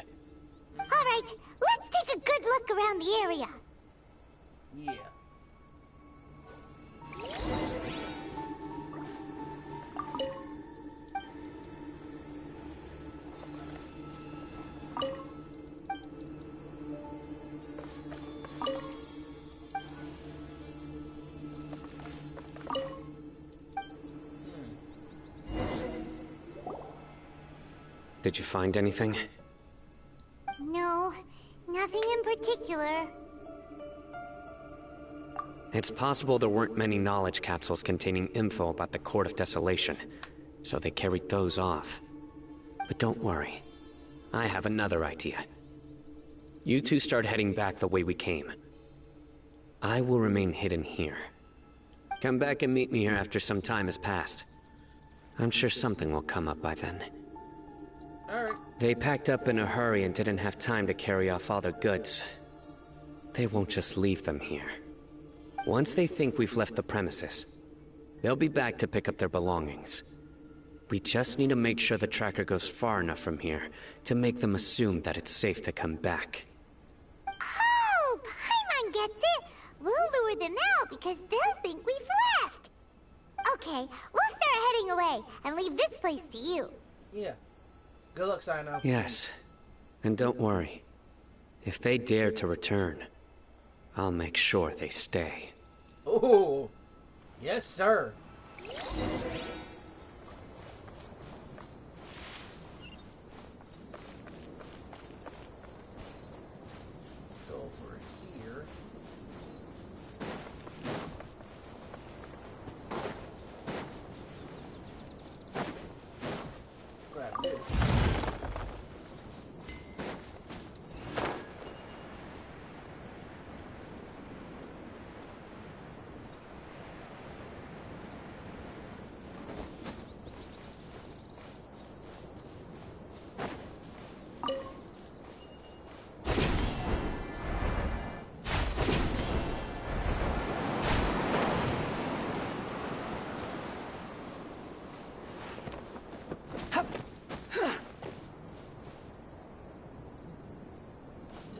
Alright, let's take a good look around the area. Yeah. Did you find anything? No, nothing in particular. It's possible there weren't many knowledge capsules containing info about the Court of Desolation, so they carried those off. But don't worry. I have another idea. You two start heading back the way we came. I will remain hidden here. Come back and meet me here after some time has passed. I'm sure something will come up by then. Alright. They packed up in a hurry and didn't have time to carry off all their goods. They won't just leave them here. Once they think we've left the premises, they'll be back to pick up their belongings. We just need to make sure the tracker goes far enough from here to make them assume that it's safe to come back. Oh, Paimon gets it! We'll lure them out because they'll think we've left! Okay, we'll start heading away and leave this place to you. Yeah. Good luck, Cyno. Yes, and don't worry. If they dare to return, I'll make sure they stay. Oh, yes, sir. Go over here. Grab this.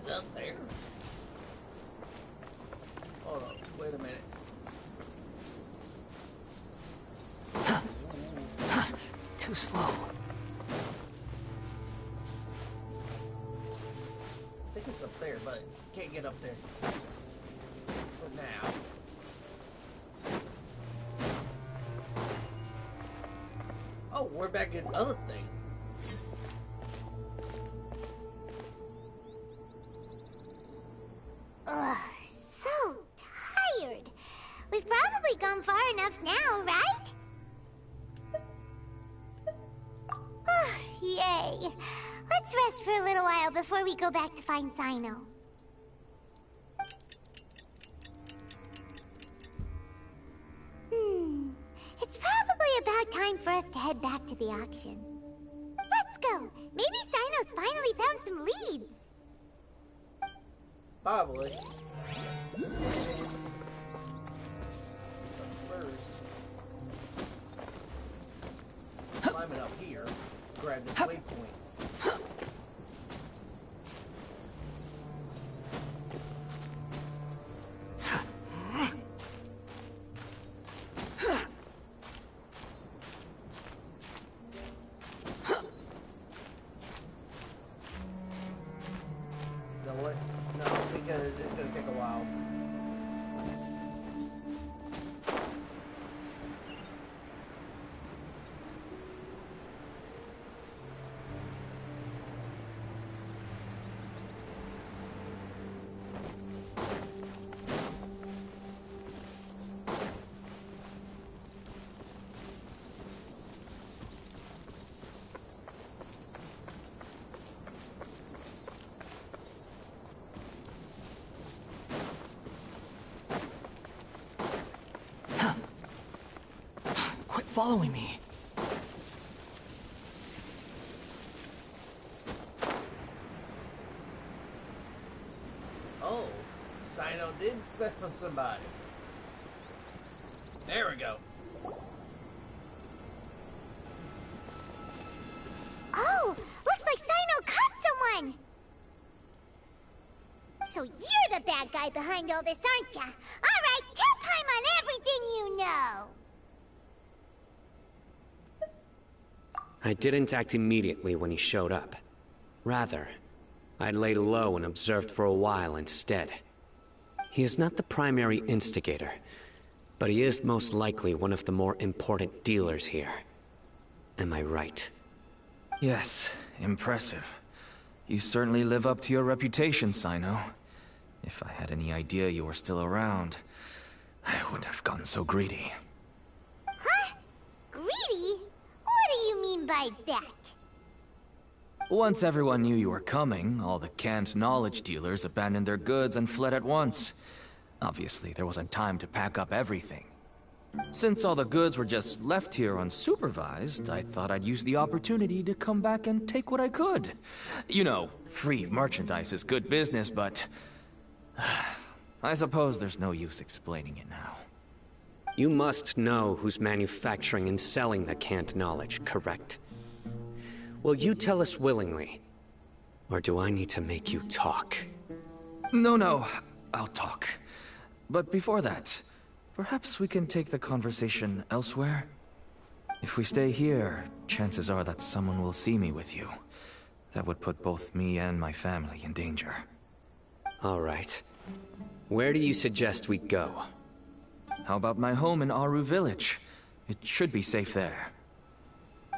Is up there? Hold on, wait a minute. Too slow. I think it's up there, but can't get up there. For now. Oh, we're back in other thing. Ugh, so tired. We've probably gone far enough now, right? Yay. Let's rest for a little while before we go back to find Cyno. It's probably about time for us to head back to the auction. Let's go. Maybe Cyno's finally found some leads. Probably. But first, climb it up here. Grab this waypoint. You know what? No, because it's gonna take a while. following me. Oh, Cyno did found somebody. There we go. Oh, looks like Cyno caught someone! So you're the bad guy behind all this, aren't ya? Alright, tell Paimon everything you know! I didn't act immediately when he showed up. Rather, I laid low and observed for a while instead. He is not the primary instigator, but he is most likely one of the more important dealers here. Am I right? Yes, impressive. You certainly live up to your reputation, Cyno. If I had any idea you were still around, I wouldn't have gotten so greedy. Huh? Greedy? What do you mean by that? Once everyone knew you were coming, all the canned knowledge dealers abandoned their goods and fled at once. Obviously, there wasn't time to pack up everything. Since all the goods were just left here unsupervised, I thought I'd use the opportunity to come back and take what I could. You know, free merchandise is good business, but... I suppose there's no use explaining it now. You must know who's manufacturing and selling the canned knowledge, correct? Will you tell us willingly? Or do I need to make you talk? No, I'll talk. But before that, perhaps we can take the conversation elsewhere? If we stay here, chances are that someone will see me with you. That would put both me and my family in danger. All right. Where do you suggest we go? How about my home in Aru Village? It should be safe there.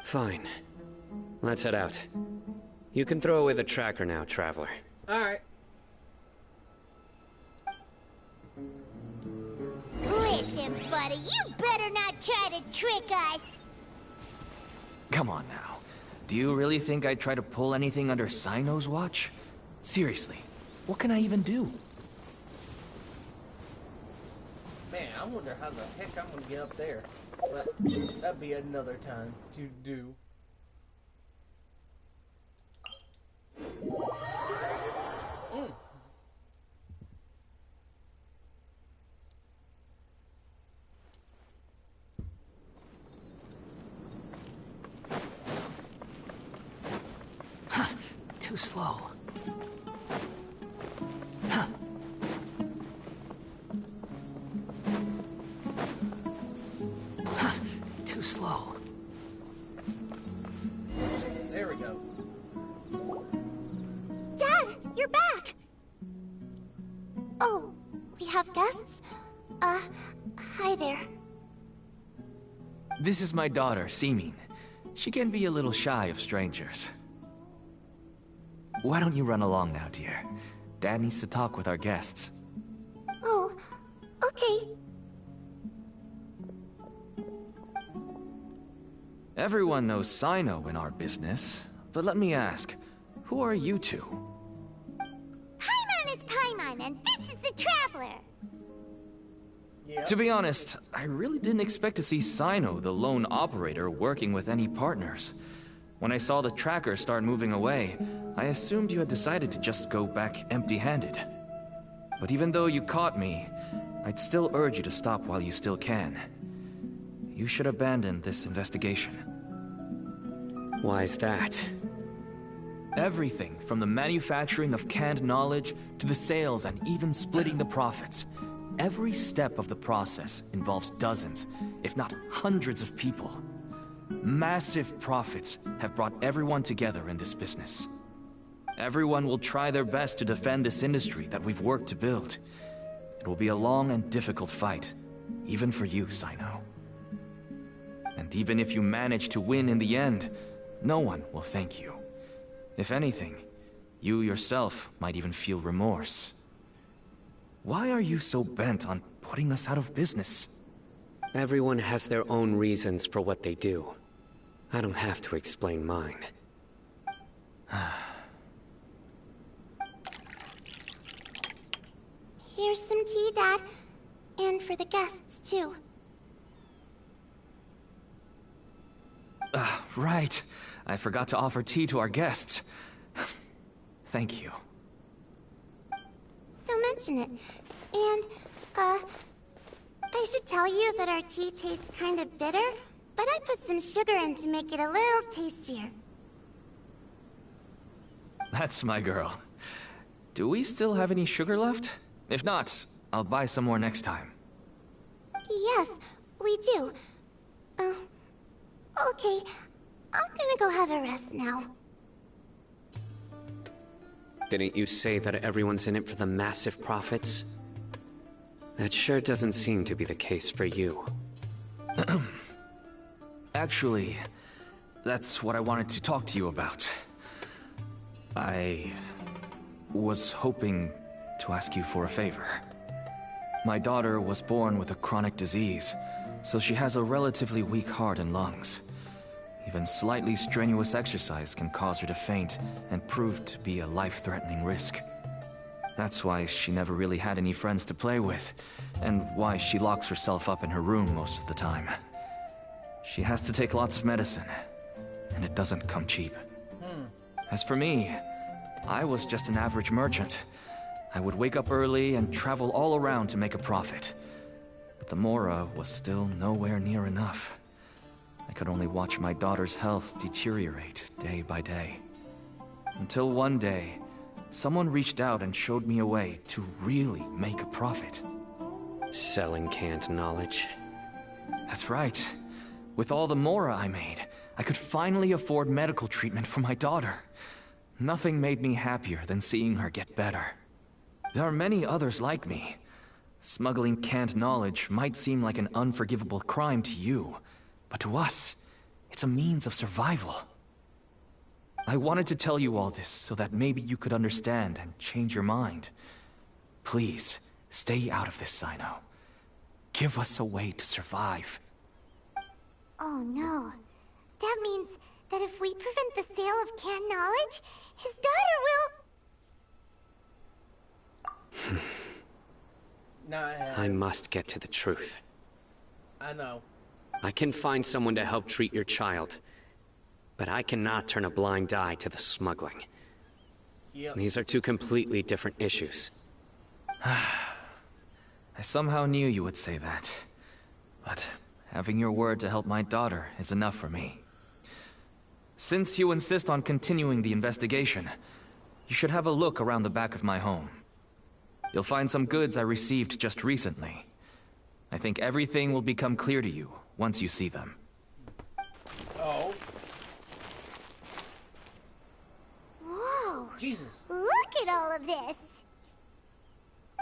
Fine. Let's head out. You can throw away the tracker now, Traveler. Alright. Listen, buddy, you better not try to trick us! Come on now. Do you really think I'd try to pull anything under Cyno's watch? Seriously, what can I even do? Man, I wonder how the heck I'm gonna get up there. But that'd be another time to do. Too slow. Too slow. There we go. Dad, you're back! Oh, we have guests? Hi there. This is my daughter, Simin. She can be a little shy of strangers. Why don't you run along now, dear? Dad needs to talk with our guests. Oh, okay. Everyone knows Cyno in our business, but let me ask, who are you two? Paimon is Paimon, and this is the Traveler! Yeah. To be honest, I really didn't expect to see Cyno, the lone operator, working with any partners. When I saw the tracker start moving away, I assumed you had decided to just go back empty-handed. But even though you caught me, I'd still urge you to stop while you still can. You should abandon this investigation. Why is that? Everything from the manufacturing of canned knowledge to the sales and even splitting the profits. Every step of the process involves dozens, if not hundreds of people. Massive profits have brought everyone together in this business. Everyone will try their best to defend this industry that we've worked to build. It will be a long and difficult fight, even for you, Cyno. And even if you manage to win in the end, no one will thank you. If anything, you yourself might even feel remorse. Why are you so bent on putting us out of business? Everyone has their own reasons for what they do. I don't have to explain mine. Here's some tea, Dad. And for the guests, too. right. I forgot to offer tea to our guests. Thank you. Don't mention it. And, I should tell you that our tea tastes kind of bitter, but I put some sugar in to make it a little tastier. That's my girl. Do we still have any sugar left? If not, I'll buy some more next time. Yes, we do. Okay. I'm gonna go have a rest now. Didn't you say that everyone's in it for the massive profits? That sure doesn't seem to be the case for you. Actually, that's what I wanted to talk to you about. I was hoping to ask you for a favor. My daughter was born with a chronic disease, so she has a relatively weak heart and lungs. Even slightly strenuous exercise can cause her to faint and prove to be a life-threatening risk. That's why she never really had any friends to play with, and why she locks herself up in her room most of the time. She has to take lots of medicine, and it doesn't come cheap. As for me, I was just an average merchant. I would wake up early and travel all around to make a profit. But the Mora was still nowhere near enough. I could only watch my daughter's health deteriorate day by day. Until one day, someone reached out and showed me a way to really make a profit. Selling canned knowledge. That's right. With all the Mora I made, I could finally afford medical treatment for my daughter. Nothing made me happier than seeing her get better. There are many others like me. Smuggling canned knowledge might seem like an unforgivable crime to you, but to us, it's a means of survival. I wanted to tell you all this so that maybe you could understand and change your mind. Please, stay out of this, Cyno. Give us a way to survive. Oh no. That means that if we prevent the sale of canned knowledge, his daughter will... I must get to the truth. I know. I can find someone to help treat your child, but I cannot turn a blind eye to the smuggling. Yep. These are two completely different issues. I somehow knew you would say that. But having your word to help my daughter is enough for me. Since you insist on continuing the investigation, you should have a look around the back of my home. You'll find some goods I received just recently. I think everything will become clear to you once you see them. Oh. Whoa. Jesus. Look at all of this.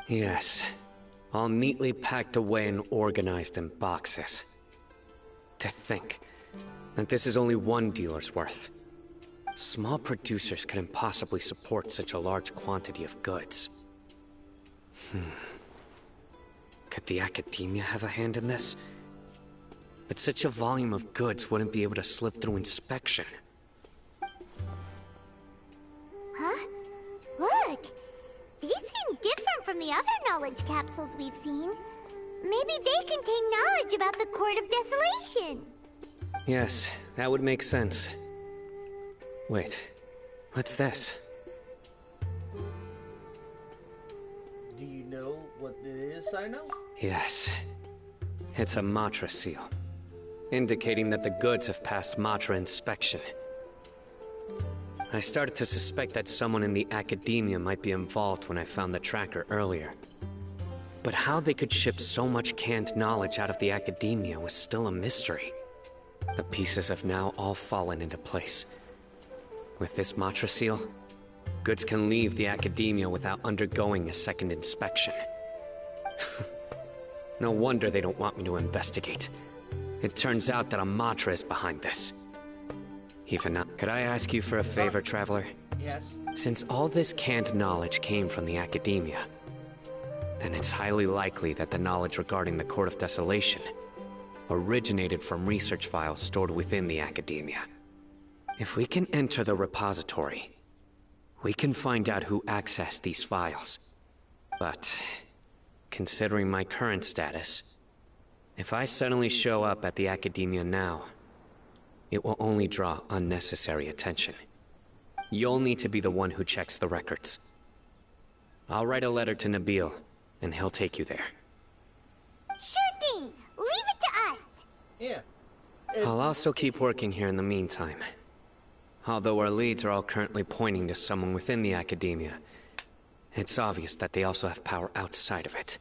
Yes. All neatly packed away and organized in boxes. To think that this is only one dealer's worth. Small producers couldn't possibly support such a large quantity of goods. Could the Academia have a hand in this? But such a volume of goods wouldn't be able to slip through inspection. Huh? Look! These seem different from the other knowledge capsules we've seen. Maybe they contain knowledge about the Court of Desolation. Yes, that would make sense. Wait, what's this? Do you know what it is, Cyno? Yes. It's a Matra seal, indicating that the goods have passed Matra inspection. I started to suspect that someone in the Academia might be involved when I found the tracker earlier. But how they could ship so much canned knowledge out of the Academia was still a mystery. The pieces have now all fallen into place. With this Matra seal, goods can leave the Academia without undergoing a second inspection. No wonder they don't want me to investigate. It turns out that a Matra is behind this. Even now, could I ask you for a favor, Traveler? Yes. Since all this canned knowledge came from the Academia, then it's highly likely that the knowledge regarding the Court of Desolation originated from research files stored within the Academia. If we can enter the repository, we can find out who accessed these files. But, considering my current status, if I suddenly show up at the Academia now, It will only draw unnecessary attention. You'll need to be the one who checks the records. I'll write a letter to Nabil, and he'll take you there. Sure thing! Leave it to us! Yeah. I'll also keep working here in the meantime. Although our leads are all currently pointing to someone within the academia, it's obvious that they also have power outside of it.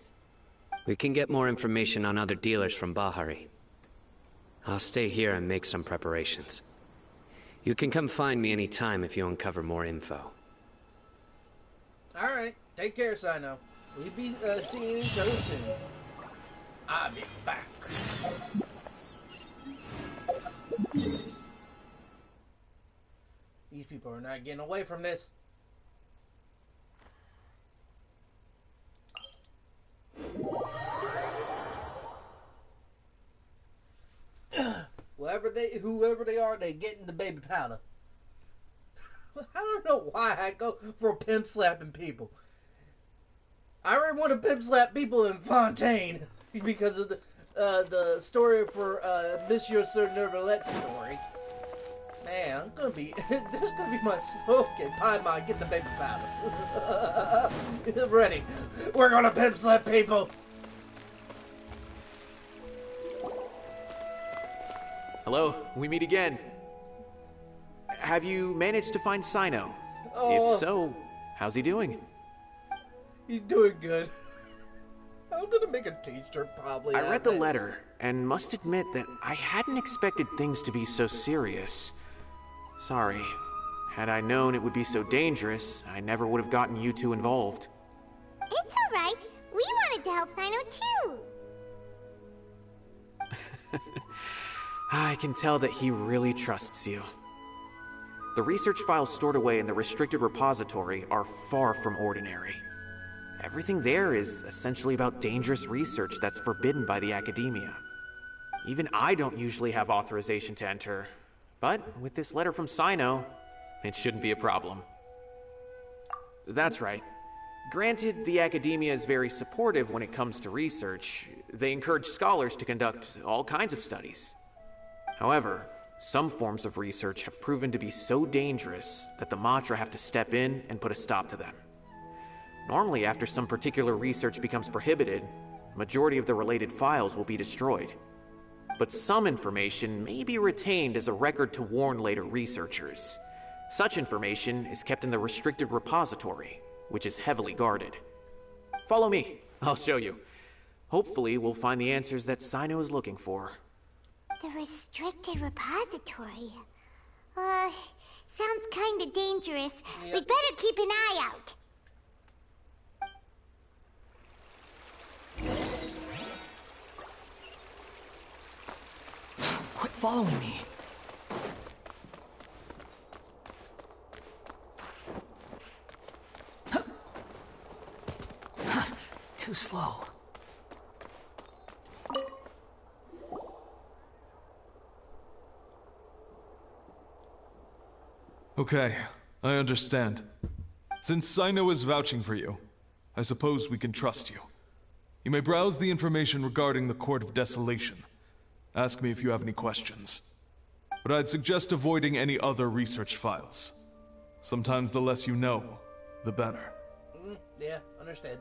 We can get more information on other dealers from Bahari. I'll stay here and make some preparations. You can come find me anytime if you uncover more info. Alright, take care, Cyno. We'll be seeing each other soon. I'll be back. These people are not getting away from this. Whoever they are, they getting the baby powder. I don't know why I go for pimp slapping people. I already want to pimp slap people in Fontaine because of the story for Monsieur Sir Nervalet's story. Man, I'm gonna be. This is gonna be my okay. Paimon, get the baby powder. Ready? We're gonna pimp slap people. Hello, we meet again. Have you managed to find Cyno? Oh. If so, how's he doing? He's doing good. I'm gonna make a t-shirt probably. I read the letter and must admit that I hadn't expected things to be so serious. Sorry. Had I known it would be so dangerous, I never would have gotten you two involved. It's alright. We wanted to help Cyno too. I can tell that he really trusts you. The research files stored away in the restricted repository are far from ordinary. Everything there is essentially about dangerous research that's forbidden by the academia. Even I don't usually have authorization to enter, but with this letter from Cyno, it shouldn't be a problem. That's right. Granted, the academia is very supportive when it comes to research. They encourage scholars to conduct all kinds of studies. However, some forms of research have proven to be so dangerous that the Matra have to step in and put a stop to them. Normally, after some particular research becomes prohibited, the majority of the related files will be destroyed. But some information may be retained as a record to warn later researchers. Such information is kept in the restricted repository, which is heavily guarded. Follow me, I'll show you. Hopefully, we'll find the answers that Cyno is looking for. The restricted repository. Sounds kinda dangerous. Yep. We'd better keep an eye out. Quit following me. Too slow. Okay, I understand. Since Cyno is vouching for you, I suppose we can trust you. You may browse the information regarding the Court of Desolation. Ask me if you have any questions. But I'd suggest avoiding any other research files. Sometimes the less you know, the better. Yeah, understand.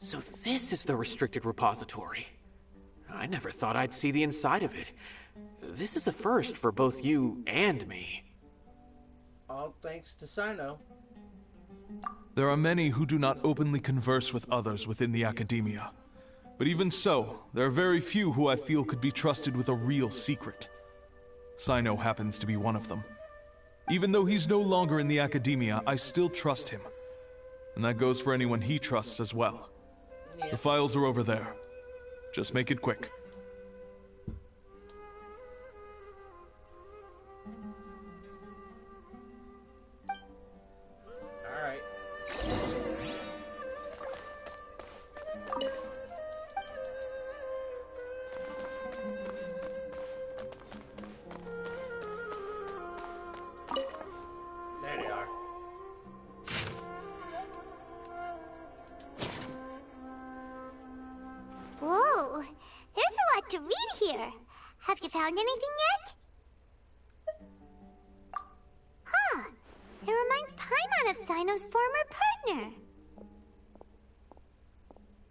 So this is the restricted repository. I never thought I'd see the inside of it. This is a first for both you and me. All thanks to Cyno. There are many who do not openly converse with others within the academia. But even so, there are very few who I feel could be trusted with a real secret. Cyno happens to be one of them. Even though he's no longer in the academia, I still trust him. And that goes for anyone he trusts as well. Yeah. The files are over there. Just make it quick. Alright. to read here. Have you found anything yet? Huh. It reminds Paimon of Cyno's former partner.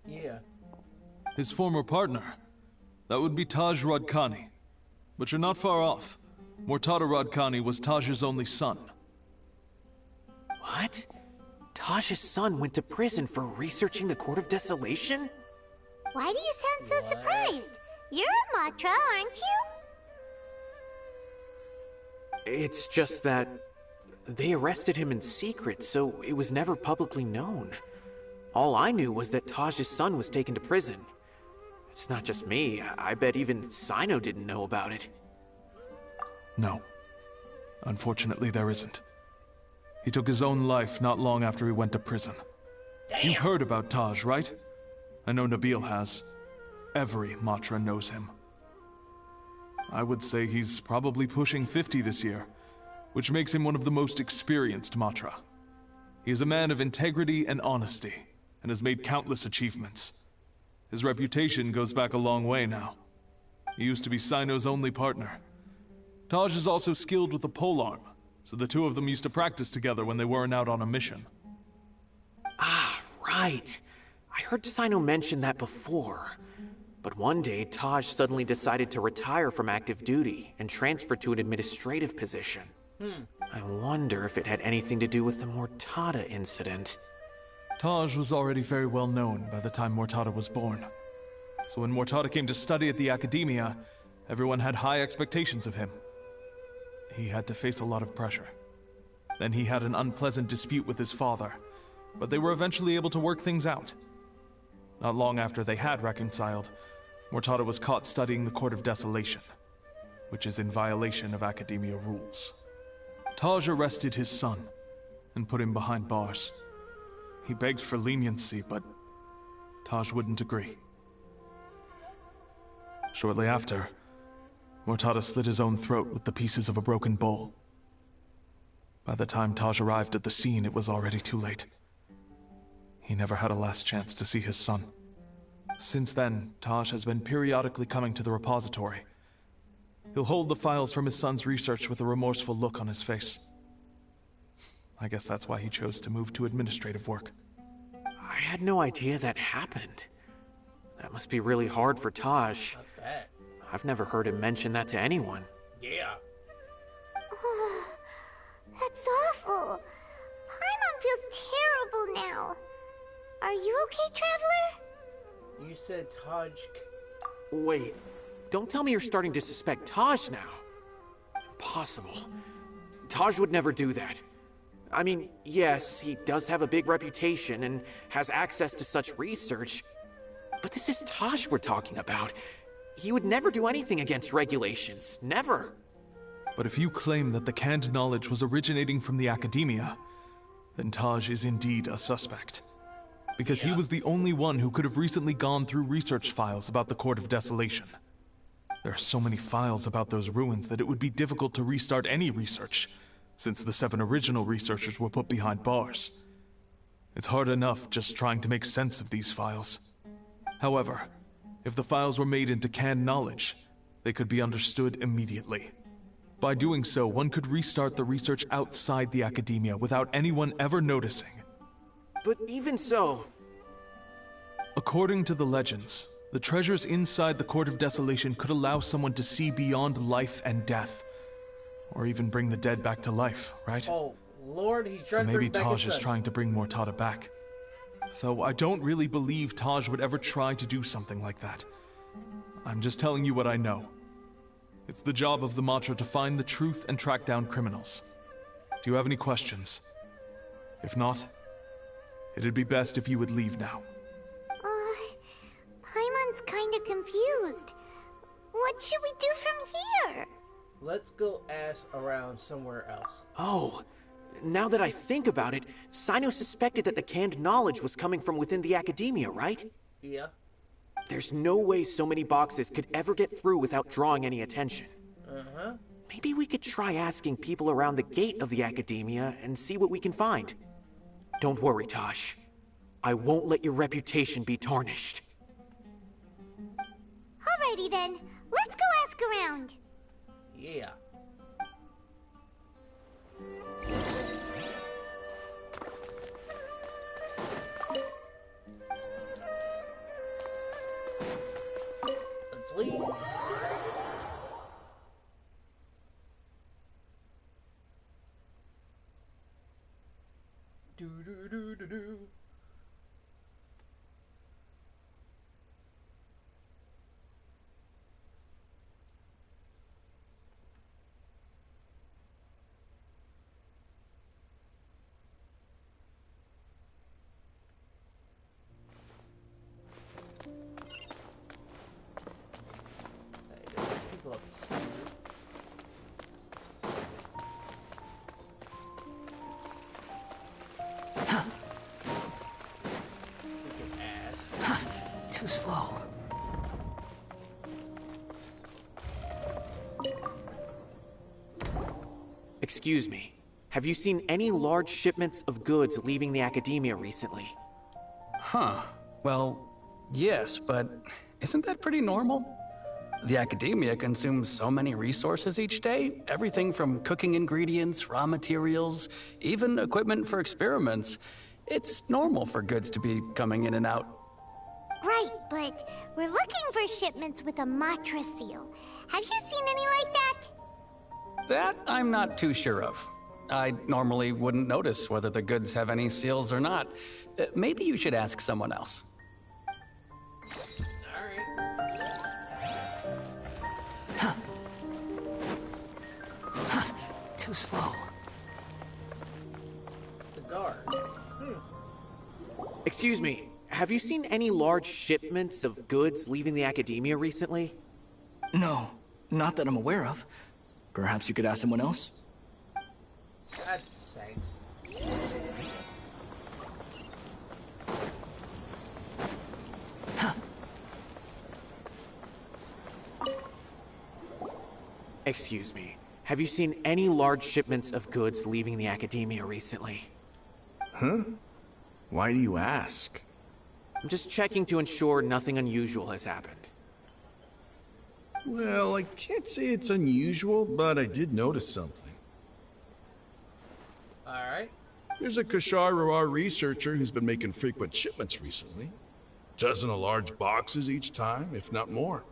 Yeah. His former partner? That would be Taj Radkani. But you're not far off. Mortada Radkani was Taj's only son. What? Taj's son went to prison for researching the Court of Desolation? Why do you sound so surprised? You're a Matra, aren't you? It's just that they arrested him in secret, so it was never publicly known. All I knew was that Taj's son was taken to prison. It's not just me. I bet even Cyno didn't know about it. No. Unfortunately, there isn't. He took his own life not long after he went to prison. Damn. You've heard about Taj, right? I know Nabil has. Every Matra knows him. I would say he's probably pushing 50 this year, which makes him one of the most experienced Matra. He is a man of integrity and honesty, and has made countless achievements. His reputation goes back a long way now. He used to be Cyno's only partner. Taj is also skilled with the polearm, so the two of them used to practice together when they weren't out on a mission. Ah, right. I heard Cyno mention that before. But one day, Taj suddenly decided to retire from active duty and transfer to an administrative position. I wonder if it had anything to do with the Mortada incident. Taj was already very well known by the time Mortada was born. So when Mortada came to study at the Academia, everyone had high expectations of him. He had to face a lot of pressure. Then he had an unpleasant dispute with his father, but they were eventually able to work things out. Not long after they had reconciled, Mortada was caught studying the Court of Desolation, which is in violation of Academia rules. Taj arrested his son and put him behind bars. He begged for leniency, but Taj wouldn't agree. Shortly after, Mortada slit his own throat with the pieces of a broken bowl. By the time Taj arrived at the scene, it was already too late. He never had a last chance to see his son. Since then, Taj has been periodically coming to the repository. He'll hold the files from his son's research with a remorseful look on his face. I guess that's why he chose to move to administrative work. I had no idea that happened. That must be really hard for Taj. I bet. I've never heard him mention that to anyone. Yeah. Oh, that's awful. Paimon feels terrible now. Are you okay, Traveler? You said Taj... Wait, don't tell me you're starting to suspect Taj now. Impossible. Taj would never do that. I mean, yes, he does have a big reputation and has access to such research, but this is Taj we're talking about. He would never do anything against regulations. Never. But if you claim that the canned knowledge was originating from the Academia, then Taj is indeed a suspect. Because he was the only one who could have recently gone through research files about the Court of Desolation. There are so many files about those ruins that it would be difficult to restart any research, since the 7 original researchers were put behind bars. It's hard enough just trying to make sense of these files. However, if the files were made into canned knowledge, they could be understood immediately. By doing so, one could restart the research outside the Academia without anyone ever noticing. But even so... According to the legends, the treasures inside the Court of Desolation could allow someone to see beyond life and death. Or even bring the dead back to life, right? Oh, Lord, he's So trying to maybe bring back Taj his is son. trying to bring Mortada back. Though I don't really believe Taj would ever try to do something like that. I'm just telling you what I know. It's the job of the Matra to find the truth and track down criminals. Do you have any questions? If not, it'd be best if you would leave now. Paimon's kinda confused. What should we do from here? Let's go ask around somewhere else. Oh, now that I think about it, Cyno suspected that the canned knowledge was coming from within the Academia, right? Yeah. There's no way so many boxes could ever get through without drawing any attention. Uh-huh. Maybe we could try asking people around the gate of the Academia and see what we can find. Don't worry, Tosh. I won't let your reputation be tarnished. All Alrighty then, let's go ask around. Yeah. Let's leave. Do do do do do. People up here. We can ask. Too slow. Excuse me. Have you seen any large shipments of goods leaving the academia recently? Huh. Well, yes, but isn't that pretty normal? The academia consumes so many resources each day. Everything from cooking ingredients, raw materials, even equipment for experiments. It's normal for goods to be coming in and out. Right, but we're looking for shipments with a Matra seal. Have you seen any like that? That I'm not too sure of. I normally wouldn't notice whether the goods have any seals or not. Maybe you should ask someone else. Too slow. The guard. Excuse me. Have you seen any large shipments of goods leaving the academia recently? No, not that I'm aware of. Perhaps you could ask someone else? That thanks. Excuse me. Have you seen any large shipments of goods leaving the academia recently? Huh? Why do you ask? I'm just checking to ensure nothing unusual has happened. Well, I can't say it's unusual, but I did notice something. Alright. There's a Kashar researcher who's been making frequent shipments recently. Dozen of large boxes each time, if not more.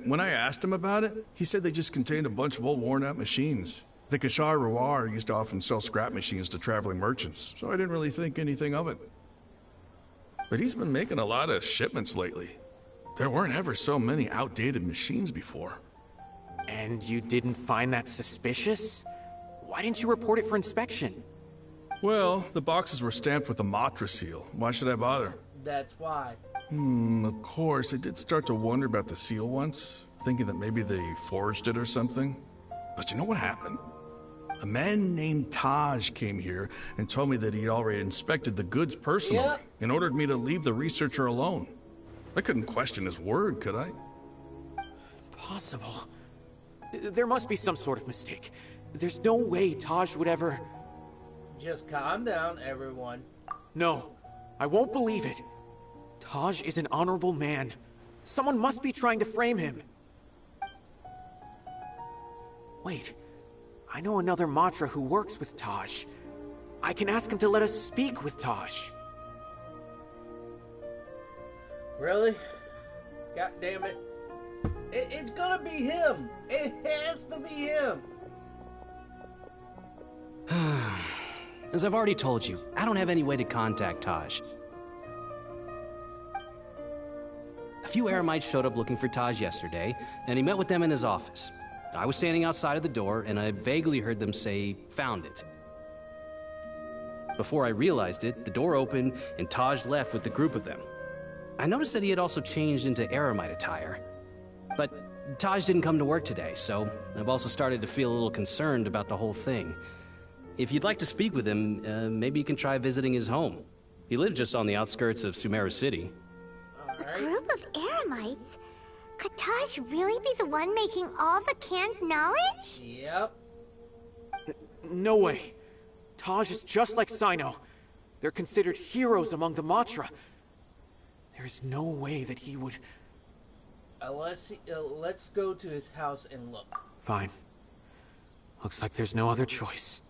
When I asked him about it, he said they just contained a bunch of old worn-out machines. The Kashar used to often sell scrap machines to traveling merchants, so I didn't really think anything of it. But he's been making a lot of shipments lately. There weren't ever so many outdated machines before. And you didn't find that suspicious? Why didn't you report it for inspection? Well, the boxes were stamped with the Matra seal. Why should I bother? That's why. Of course, I did start to wonder about the seal once, thinking that maybe they forged it or something. But you know what happened? A man named Taj came here and told me that he'd already inspected the goods personally and ordered me to leave the researcher alone. I couldn't question his word, could I? Possible. There must be some sort of mistake. There's no way Taj would ever... Just calm down, everyone. No, I won't believe it. Taj is an honorable man. Someone must be trying to frame him. Wait, I know another Matra who works with Taj. I can ask him to let us speak with Taj. Really? God damn it. It's gonna be him. It has to be him. As I've already told you, I don't have any way to contact Taj. A few Eremites showed up looking for Taj yesterday, and he met with them in his office. I was standing outside of the door, and I vaguely heard them say, "Found it." Before I realized it, the door opened, and Taj left with the group of them. I noticed that he had also changed into Eremite attire. But Taj didn't come to work today, so I've also started to feel a little concerned about the whole thing. If you'd like to speak with him, maybe you can try visiting his home. He lives just on the outskirts of Sumeru City. A group of Eremites? Could Taj really be the one making all the canned knowledge? Yep. No way. Taj is just like Cyno. They're considered heroes among the Matra. There is no way that he would... Let's go to his house and look. Fine. Looks like there's no other choice.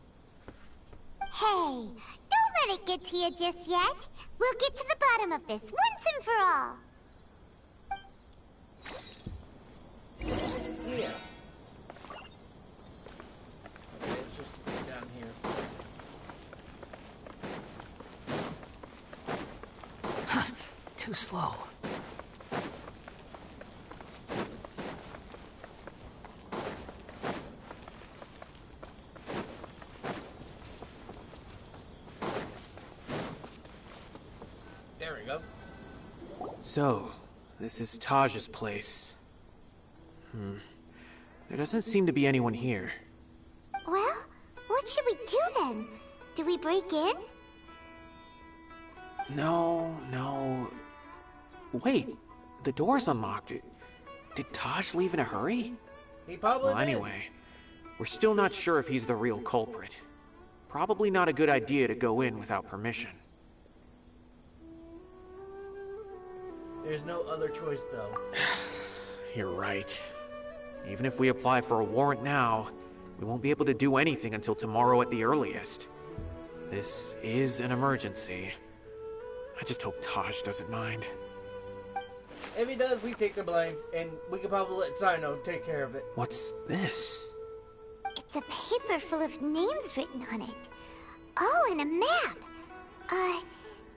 Hey, don't let it get to you just yet. We'll get to the bottom of this once and for all. Yeah. Okay, it's just down here. Too slow. There we go. So, this is Taj's place. There doesn't seem to be anyone here. Well, what should we do then? Do we break in? No. Wait, the door's unlocked. Did Taj leave in a hurry? He probably Well, did. anyway, we're still not sure if he's the real culprit. Probably not a good idea to go in without permission. There's no other choice, though. You're right. Even if we apply for a warrant now, we won't be able to do anything until tomorrow at the earliest. This is an emergency. I just hope Taj doesn't mind. If he does, we take the blame, and we can probably let Cyno take care of it. What's this? It's a paper full of names written on it. Oh, and a map.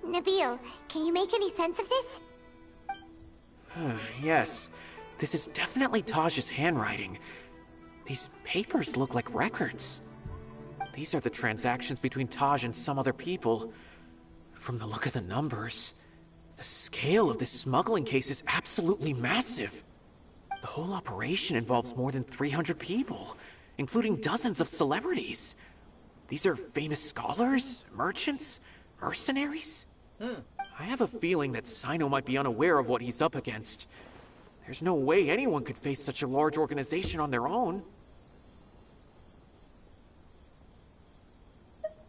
Nabil, can you make any sense of this? Yes, this is definitely Taj's handwriting. These papers look like records. These are the transactions between Taj and some other people. From the look of the numbers, the scale of this smuggling case is absolutely massive. The whole operation involves more than 300 people, including dozens of celebrities. These are famous scholars, merchants, mercenaries. I have a feeling that Cyno might be unaware of what he's up against. There's no way anyone could face such a large organization on their own.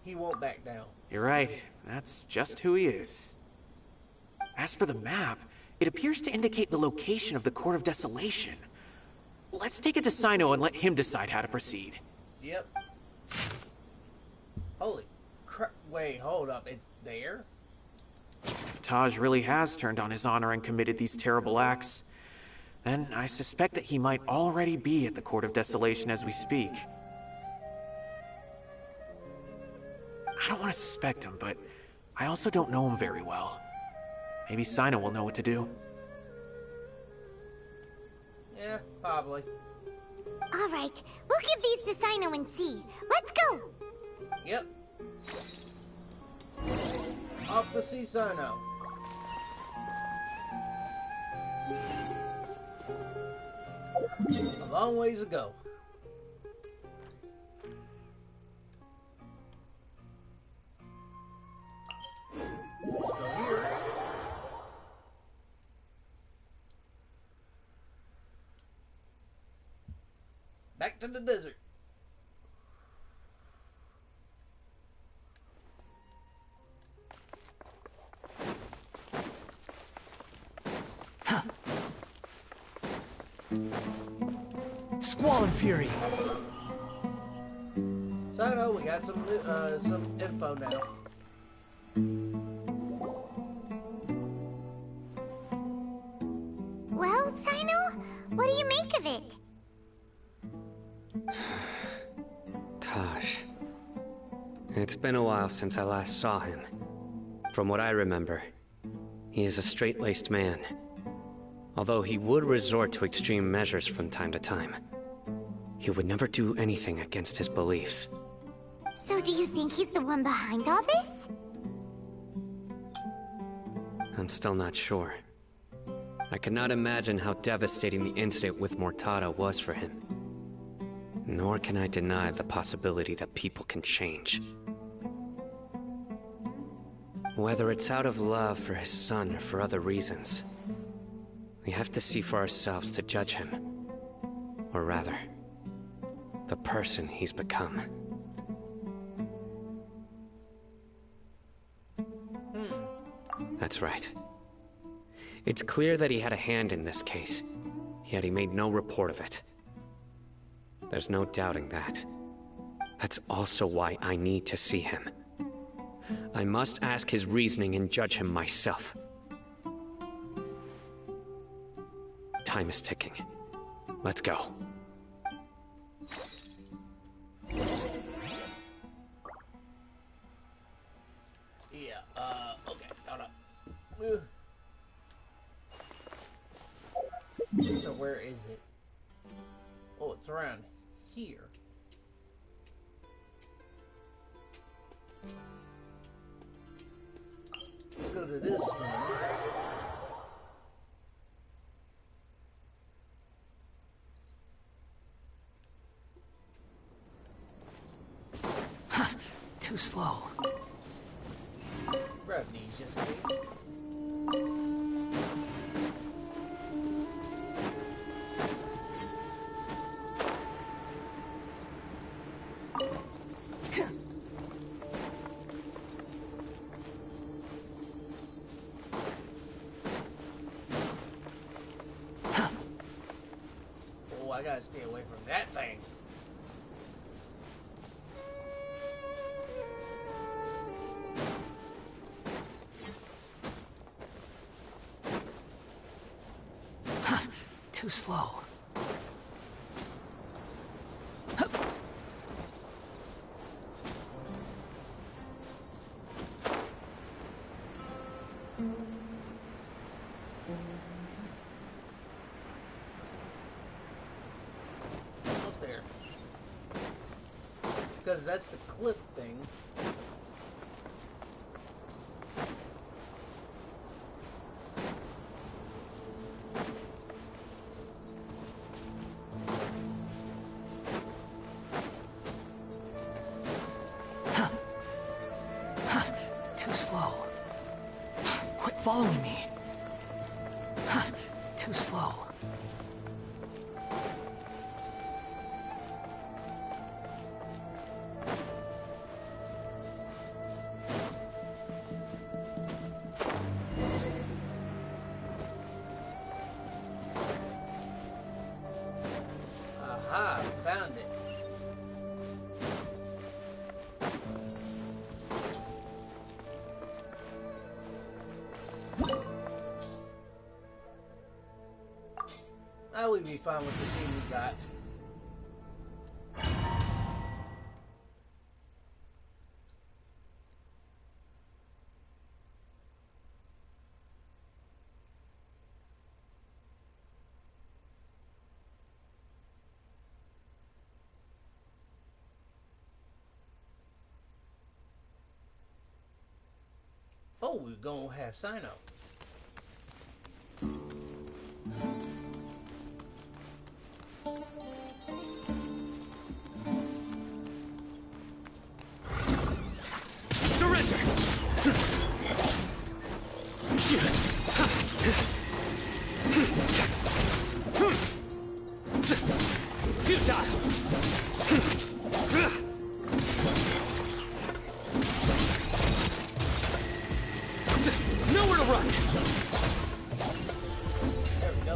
He won't back down. You're right. That's just who he is. As for the map, it appears to indicate the location of the Court of Desolation. Let's take it to Cyno and let him decide how to proceed. Yep. Holy crap. Wait, hold up. It's there? If Taj really has turned on his honor and committed these terrible acts, then I suspect that he might already be at the Court of Desolation as we speak. I don't want to suspect him, but I also don't know him very well. Maybe Cyno will know what to do. Yeah, probably. All right, we'll give these to Cyno and see. Let's go. Yep. Off to see Cyno. A long ways to go. Let's go here. Back to the desert. Squall and Fury. So I know we got some info now. Well, Cyno, what do you make of it? Taj. It's been a while since I last saw him. From what I remember, he is a straight-laced man. Although he would resort to extreme measures from time to time, he would never do anything against his beliefs. So do you think he's the one behind all this? I'm still not sure. I cannot imagine how devastating the incident with Mortada was for him. Nor can I deny the possibility that people can change. Whether it's out of love for his son or for other reasons, we have to see for ourselves to judge him. Or rather, the person he's become. That's right. It's clear that he had a hand in this case. Yet he made no report of it. There's no doubting that. That's also why I need to see him. I must ask his reasoning and judge him myself. Time is ticking. Let's go. Yeah, okay, hold up. So where is it? Oh, it's around here. Let's go to this one. Too slow. Grab these just in case. Oh, I gotta stay away from that thing. Too slow. Up there. Because that's the clip thing. Too slow. Quit following me. Too slow. Aha, found it. I would be fine with the team we got. Oh, we're gonna have Cyno. Nowhere to run! There we go.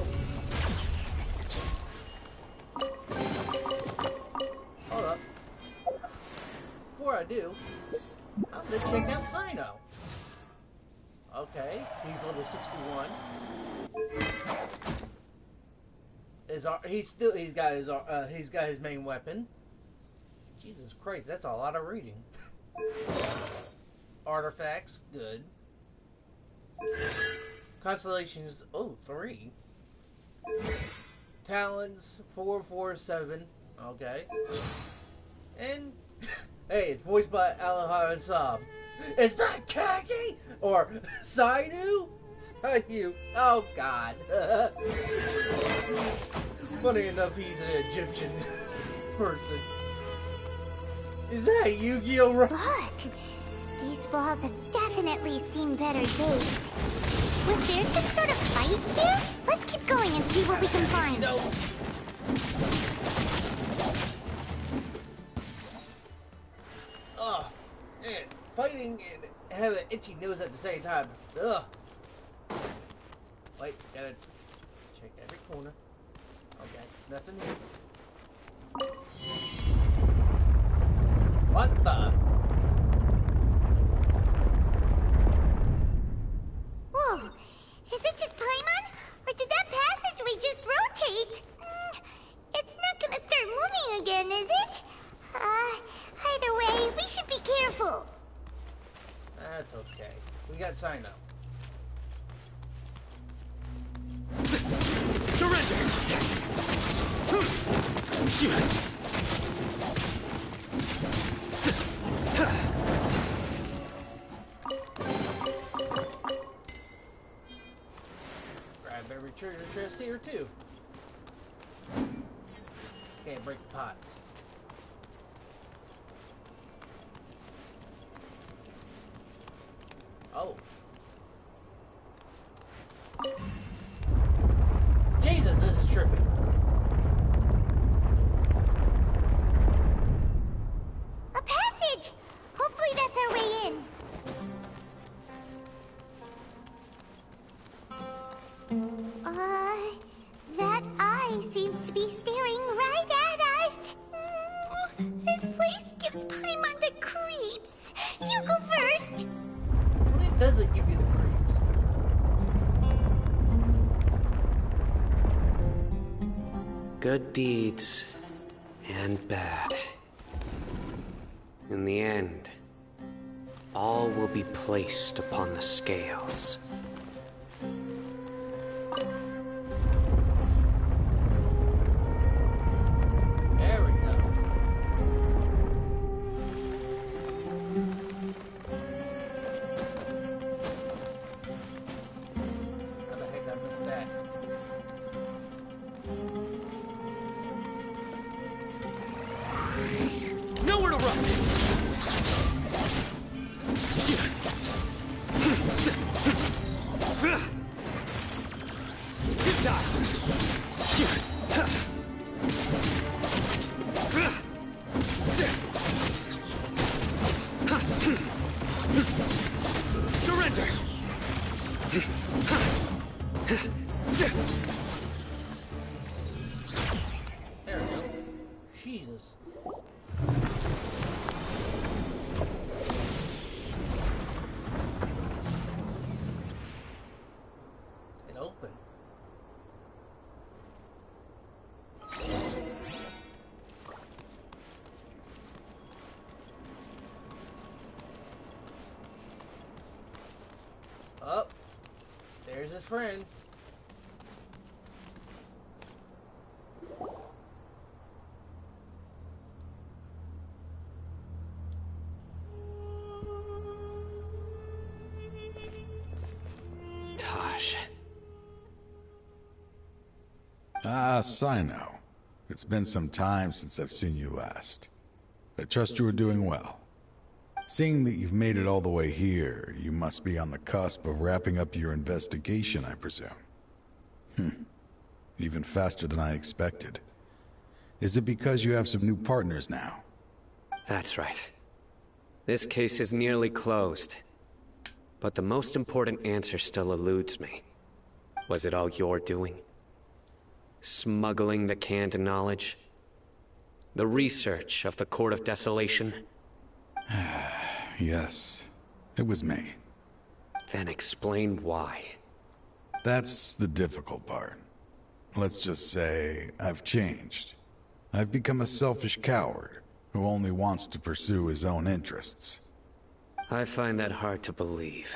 Hold up. Before I do, I'm gonna check out Cyno. Okay, he's level 61. He's got his main weapon. Jesus Christ, that's a lot of reading. Artifacts, good. Constellations, oh, 3. Talents, 447. Okay. And hey, it's voiced by Alejandro Saab. Is that Khaki or Cyno? Cyno. Oh God. Funny enough, he's an Egyptian person. Is that Yu-Gi-Oh? Look, these walls have definitely seen better days. Was there some sort of fight here? Let's keep going and see what we can find. No. Ugh, man, fighting and having an itchy nose at the same time. Ugh. Wait, gotta check every corner. Nothing here. What the? Whoa, is it just Paimon? Or did that passageway just rotate? It's not gonna start moving again, is it? Either way, we should be careful. That's okay. We got Cyno. Surrender! Grab every treasure chest here too. Can't break the pots. Oh. Jesus, this is tripping. A passage! Hopefully that's our way in. That eye seems to be staring right at us. This place gives Paimon the creeps. You go first. What does it give you the creeps? Good deeds and bad. In the end, all will be placed upon the scales. There we go. How the heck did I miss that? Nowhere to run! Sit down! Surrender! There we go. Jesus. It opened. Oh, there's his friend. Taj. Ah, Cyno. It's been some time since I've seen you last. I trust you are doing well. Seeing that you've made it all the way here, you must be on the cusp of wrapping up your investigation, I presume. Even faster than I expected. Is it because you have some new partners now? That's right. This case is nearly closed. But the most important answer still eludes me. Was it all your doing? Smuggling the canned knowledge? The research of the Court of Desolation? Yes, it was me. Then explain why. That's the difficult part. Let's just say I've changed. I've become a selfish coward who only wants to pursue his own interests. I find that hard to believe.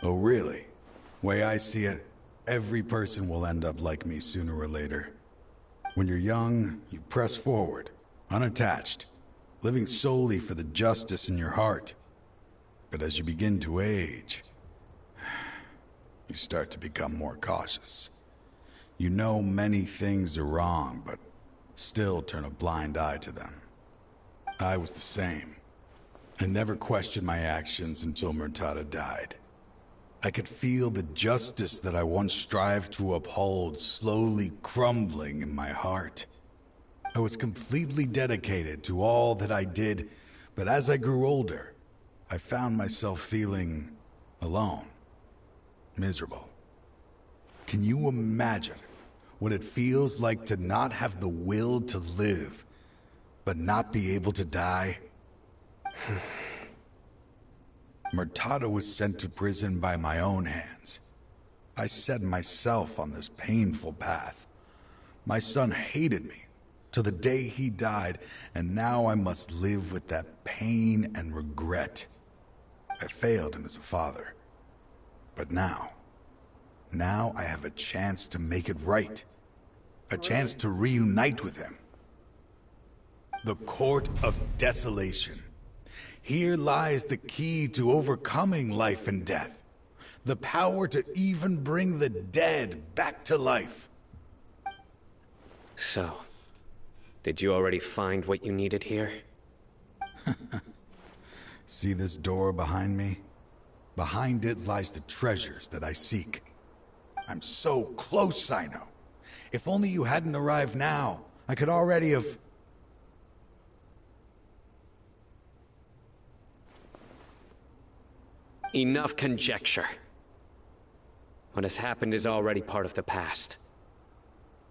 Oh, really? Way I see it, every person will end up like me sooner or later. When you're young, you press forward, unattached, living solely for the justice in your heart. But as you begin to age, you start to become more cautious. You know many things are wrong, but still turn a blind eye to them. I was the same. I never questioned my actions until Murtada died. I could feel the justice that I once strived to uphold slowly crumbling in my heart. I was completely dedicated to all that I did, but as I grew older, I found myself feeling alone, miserable. Can you imagine what it feels like to not have the will to live, but not be able to die? Murtada was sent to prison by my own hands. I set myself on this painful path. My son hated me to the day he died, and now I must live with that pain and regret. I failed him as a father. But now I have a chance to make it right. A chance to reunite with him. The Court of Desolation. Here lies the key to overcoming life and death. The power to even bring the dead back to life. So, did you already find what you needed here? See this door behind me? Behind it lies the treasures that I seek. I'm so close, Cyno. If only you hadn't arrived now, I could already have... Enough conjecture. What has happened is already part of the past.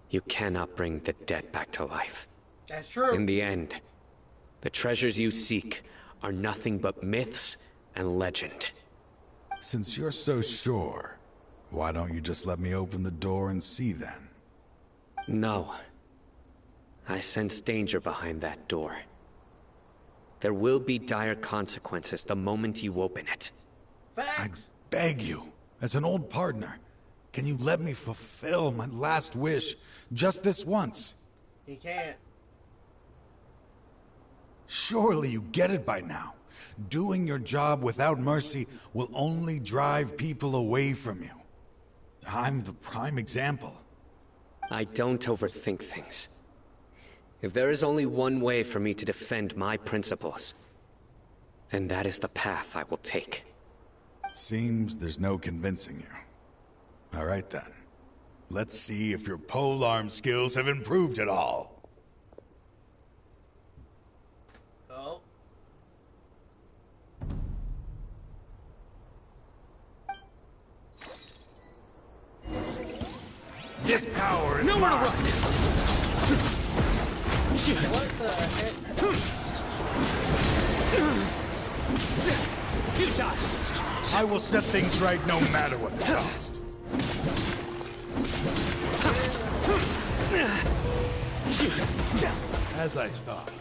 You cannot bring the dead back to life. That's true. In the end, the treasures you seek are nothing but myths and legend. Since you're so sure, why don't you just let me open the door and see then? No. I sense danger behind that door. There will be dire consequences the moment you open it. Facts. I beg you, as an old partner, can you let me fulfill my last wish just this once? He can't. Surely you get it by now. Doing your job without mercy will only drive people away from you. I'm the prime example. I don't overthink things. If there is only one way for me to defend my principles, then that is the path I will take. Seems there's no convincing you. All right then. Let's see if your polearm skills have improved at all. Oh. This power is nowhere mine. to run! What the heck? I will set things right no matter what the cost. As I thought.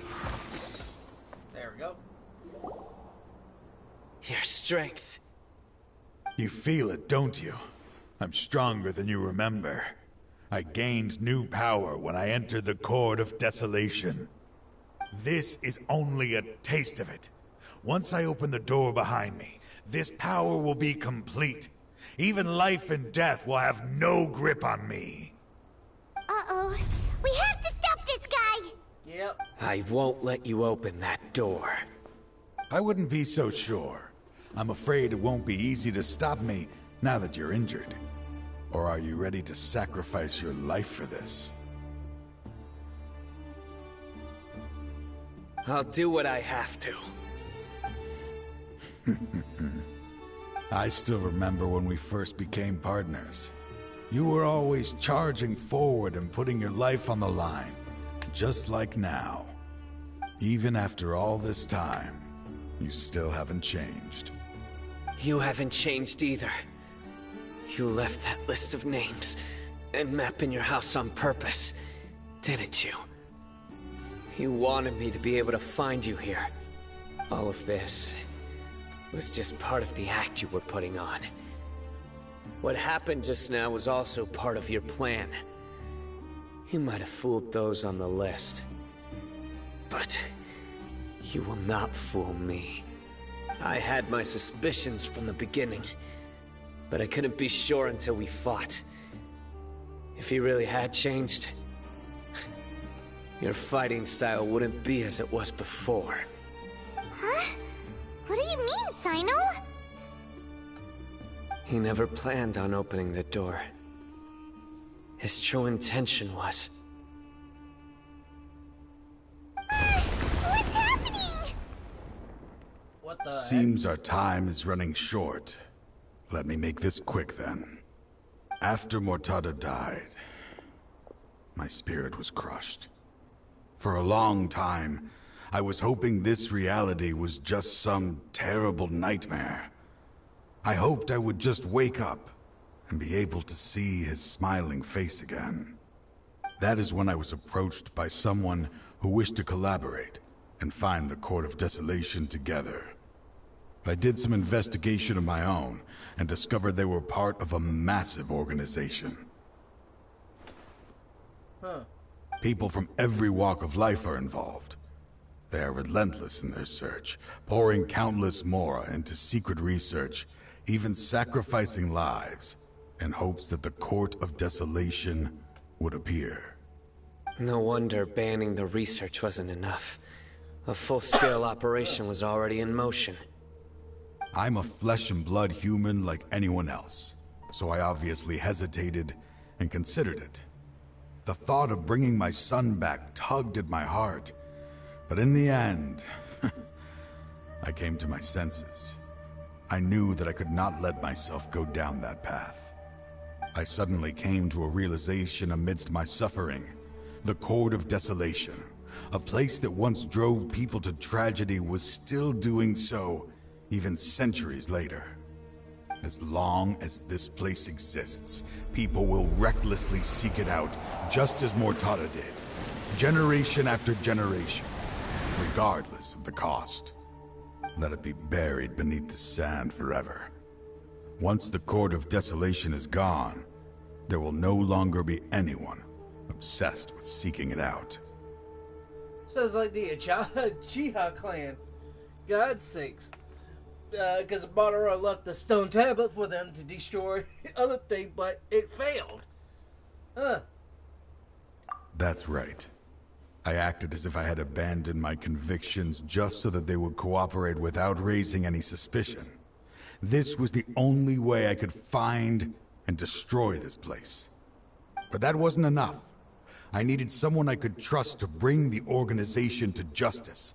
There we go. Your strength. You feel it, don't you? I'm stronger than you remember. I gained new power when I entered the Court of Desolation. This is only a taste of it. Once I open the door behind me, this power will be complete. Even life and death will have no grip on me. Uh-oh. We have to stop this guy! Yep. I won't let you open that door. I wouldn't be so sure. I'm afraid it won't be easy to stop me now that you're injured. Or are you ready to sacrifice your life for this? I'll do what I have to. I still remember when we first became partners. You were always charging forward and putting your life on the line, just like now. Even after all this time, you still haven't changed. You haven't changed either. You left that list of names and map in your house on purpose, didn't you? You wanted me to be able to find you here. All of this was just part of the act you were putting on. What happened just now was also part of your plan. You might have fooled those on the list. But you will not fool me. I had my suspicions from the beginning, but I couldn't be sure until we fought. If he really had changed, your fighting style wouldn't be as it was before. Huh? What do you mean, Cyno? He never planned on opening the door. His true intention was... What's happening? What the Seems our time is running short. Let me make this quick then. After Mortada died, my spirit was crushed. For a long time, I was hoping this reality was just some terrible nightmare. I hoped I would just wake up and be able to see his smiling face again. That is when I was approached by someone who wished to collaborate and find the Court of Desolation together. I did some investigation of my own and discovered they were part of a massive organization. Huh. People from every walk of life are involved. They are relentless in their search, pouring countless mora into secret research, even sacrificing lives in hopes that the Court of Desolation would appear. No wonder banning the research wasn't enough. A full-scale operation was already in motion. I'm a flesh and blood human like anyone else, so I obviously hesitated and considered it. The thought of bringing my son back tugged at my heart, but in the end, I came to my senses. I knew that I could not let myself go down that path. I suddenly came to a realization amidst my suffering. The Court of Desolation, a place that once drove people to tragedy, was still doing so, even centuries later. As long as this place exists, people will recklessly seek it out, just as Mortada did, generation after generation, regardless of the cost. Let it be buried beneath the sand forever. Once the Court of Desolation is gone, there will no longer be anyone obsessed with seeking it out. Sounds like the Uchiha clan. God's sakes. Because Madara left the stone tablet for them to destroy other thing, but it failed. Huh. That's right. I acted as if I had abandoned my convictions just so that they would cooperate without raising any suspicion. This was the only way I could find and destroy this place. But that wasn't enough. I needed someone I could trust to bring the organization to justice.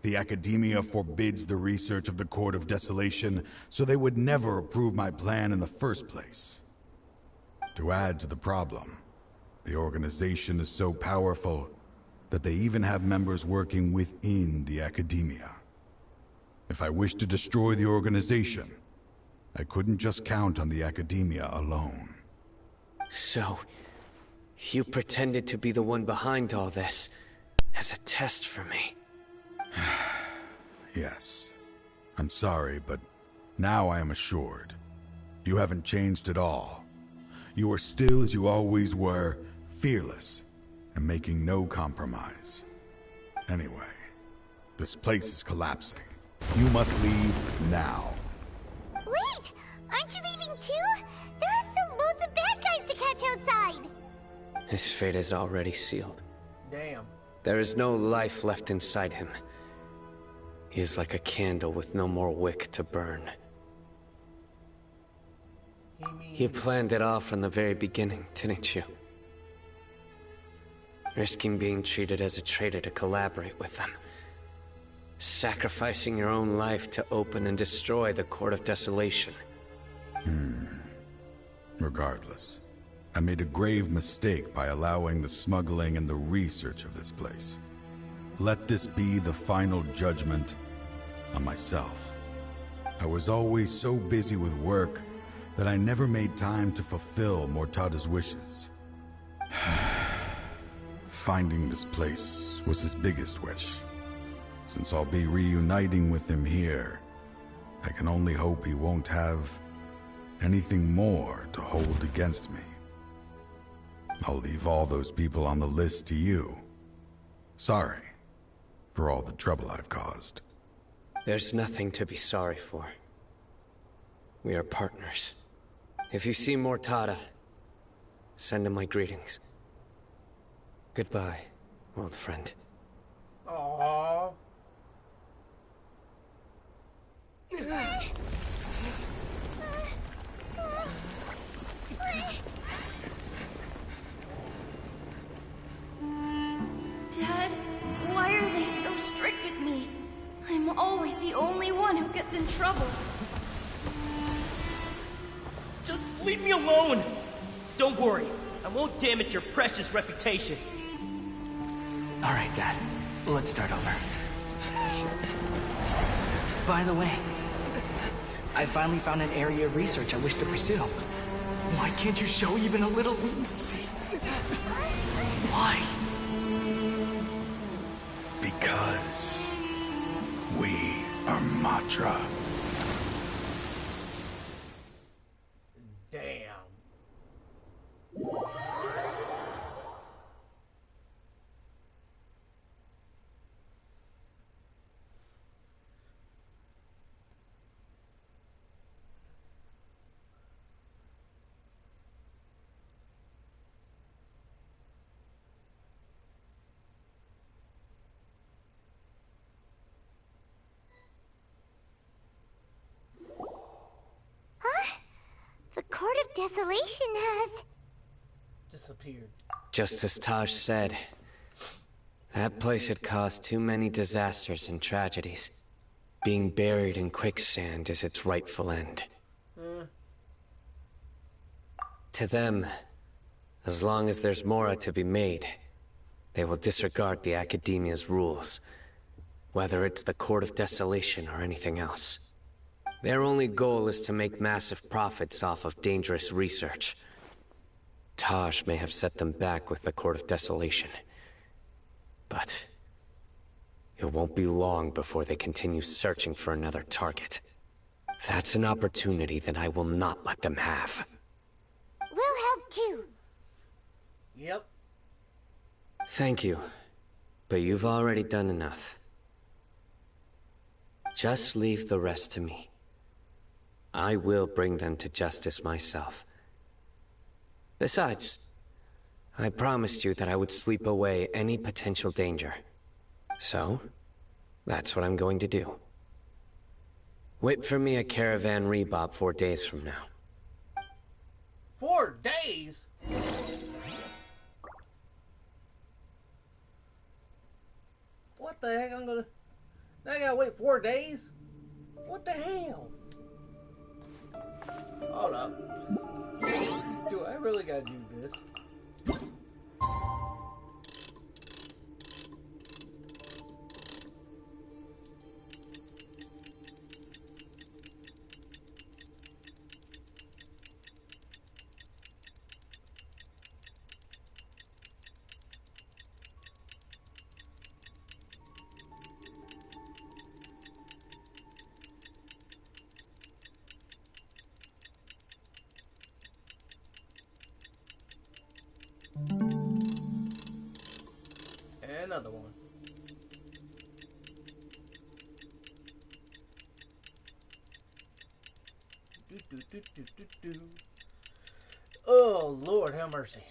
The Academia forbids the research of the Court of Desolation, so they would never approve my plan in the first place. To add to the problem, the organization is so powerful that they even have members working within the Academia. If I wished to destroy the organization, I couldn't just count on the Academia alone. So, you pretended to be the one behind all this, as a test for me. Yes. I'm sorry, but now I am assured. You haven't changed at all. You are still as you always were, fearless, and making no compromise. Anyway, this place is collapsing. You must leave now. Wait! Aren't you leaving too? There are still loads of bad guys to catch outside! His fate is already sealed. Damn. There is no life left inside him. He is like a candle with no more wick to burn. You planned it all from the very beginning, didn't you? Risking being treated as a traitor to collaborate with them. Sacrificing your own life to open and destroy the Court of Desolation. Regardless, I made a grave mistake by allowing the smuggling and the research of this place. Let this be the final judgment on myself. I was always so busy with work that I never made time to fulfill Mortada's wishes. Finding this place was his biggest wish. Since I'll be reuniting with him here, I can only hope he won't have anything more to hold against me. I'll leave all those people on the list to you. Sorry for all the trouble I've caused. There's nothing to be sorry for. We are partners. If you see Mortada, send him my greetings. Goodbye, old friend. Aww. Dad, why are they so strict with me? I'm always the only one who gets in trouble. Just leave me alone! Don't worry, I won't damage your precious reputation. All right, Dad. Let's start over. By the way, I finally found an area of research I wish to pursue. Why can't you show even a little leniency? Why? Because we are Matra. Damn. The Court of Desolation has disappeared. Just as Taj said, that place had caused too many disasters and tragedies. Being buried in quicksand is its rightful end. To them, as long as there's Mora to be made, they will disregard the Academia's rules, whether it's the Court of Desolation or anything else. Their only goal is to make massive profits off of dangerous research. Taj may have set them back with the Court of Desolation, but it won't be long before they continue searching for another target. That's an opportunity that I will not let them have. We'll help too. Yep. Thank you, but you've already done enough. Just leave the rest to me. I will bring them to justice myself. Besides, I promised you that I would sweep away any potential danger. So, that's what I'm going to do. Wait for me at Caravan Rebop 4 days from now. 4 days? What the heck? Now I gotta wait 4 days? What the hell? Hold up. Do I really gotta do this? Another one. Oh, Lord, have mercy.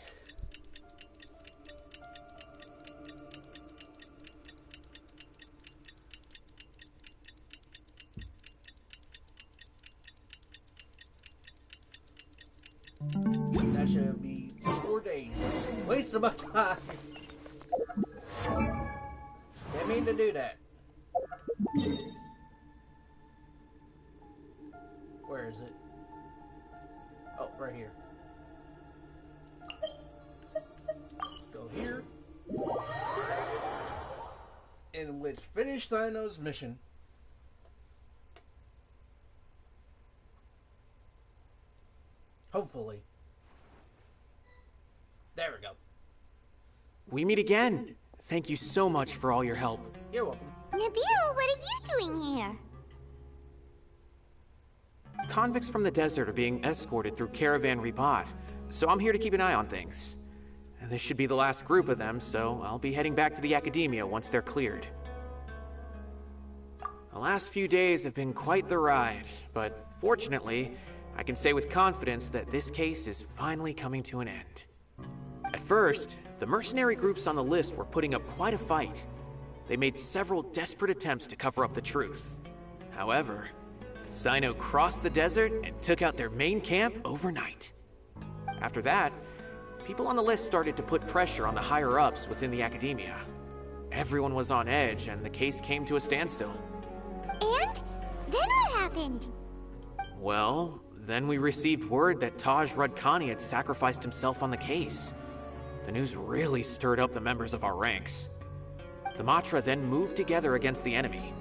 That should be 4 days. Waste of my time. Didn't mean to do that. Where is it? Oh, right here. Go here. In which finish Cyno's mission. Hopefully. There we go. We meet again. Thank you so much for all your help. You're welcome. Nabil, what are you doing here? Convicts from the desert are being escorted through Caravan Rebot, so I'm here to keep an eye on things. This should be the last group of them, so I'll be heading back to the Academia once they're cleared. The last few days have been quite the ride, but fortunately, I can say with confidence that this case is finally coming to an end. At first, the mercenary groups on the list were putting up quite a fight. They made several desperate attempts to cover up the truth. However, Cyno crossed the desert and took out their main camp overnight. After that, people on the list started to put pressure on the higher-ups within the Academia. Everyone was on edge, and the case came to a standstill. And? Then what happened? Well, Then we received word that Taj Rudkani had sacrificed himself on the case. The news really stirred up the members of our ranks. The Matra then moved together against the enemy.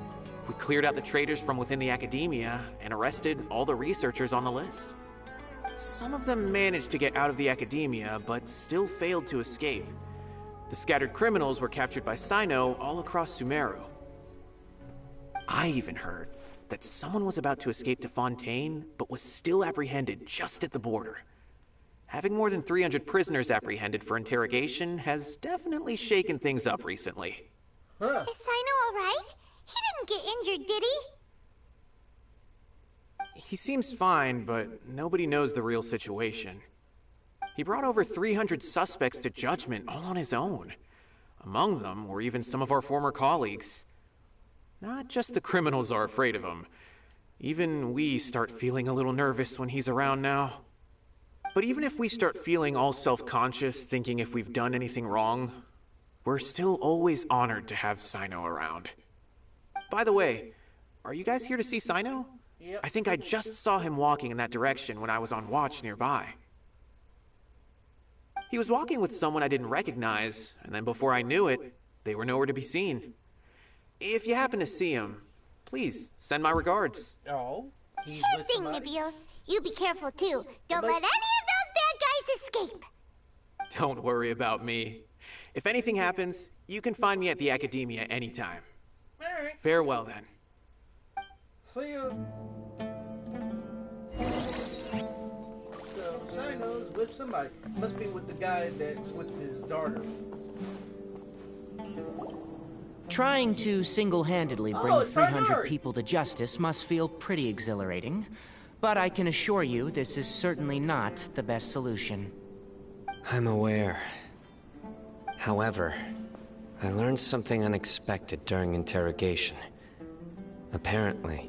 We cleared out the traitors from within the academia and arrested all the researchers on the list. Some of them managed to get out of the academia, but still failed to escape. The scattered criminals were captured by Cyno all across Sumeru. I even heard that someone was about to escape to Fontaine, but was still apprehended just at the border. Having more than 300 prisoners apprehended for interrogation has definitely shaken things up recently. Huh. Is Cyno alright? He didn't get injured, did he? He seems fine, but nobody knows the real situation. He brought over 300 suspects to judgment all on his own. Among them were even some of our former colleagues. Not just the criminals are afraid of him. Even we start feeling a little nervous when he's around now. But even if we start feeling all self-conscious, thinking if we've done anything wrong, we're still always honored to have Cyno around. By the way, are you guys here to see Cyno? Yep. I think I just saw him walking in that direction when I was on watch nearby. He was walking with someone I didn't recognize, and then before I knew it, they were nowhere to be seen. If you happen to see him, please send my regards. Oh, sure thing, Nibio. You be careful too. Don't let any of those bad guys escape. Don't worry about me. If anything happens, you can find me at the Academia anytime. Alright. Farewell then. See you. So, Cyno's with somebody. Must be with the guy that's with his daughter. Trying to single-handedly bring Oh, it's 300 Tarnari. people to justice must feel pretty exhilarating. But I can assure you, this is certainly not the best solution. I'm aware. However, I learned something unexpected during interrogation. Apparently,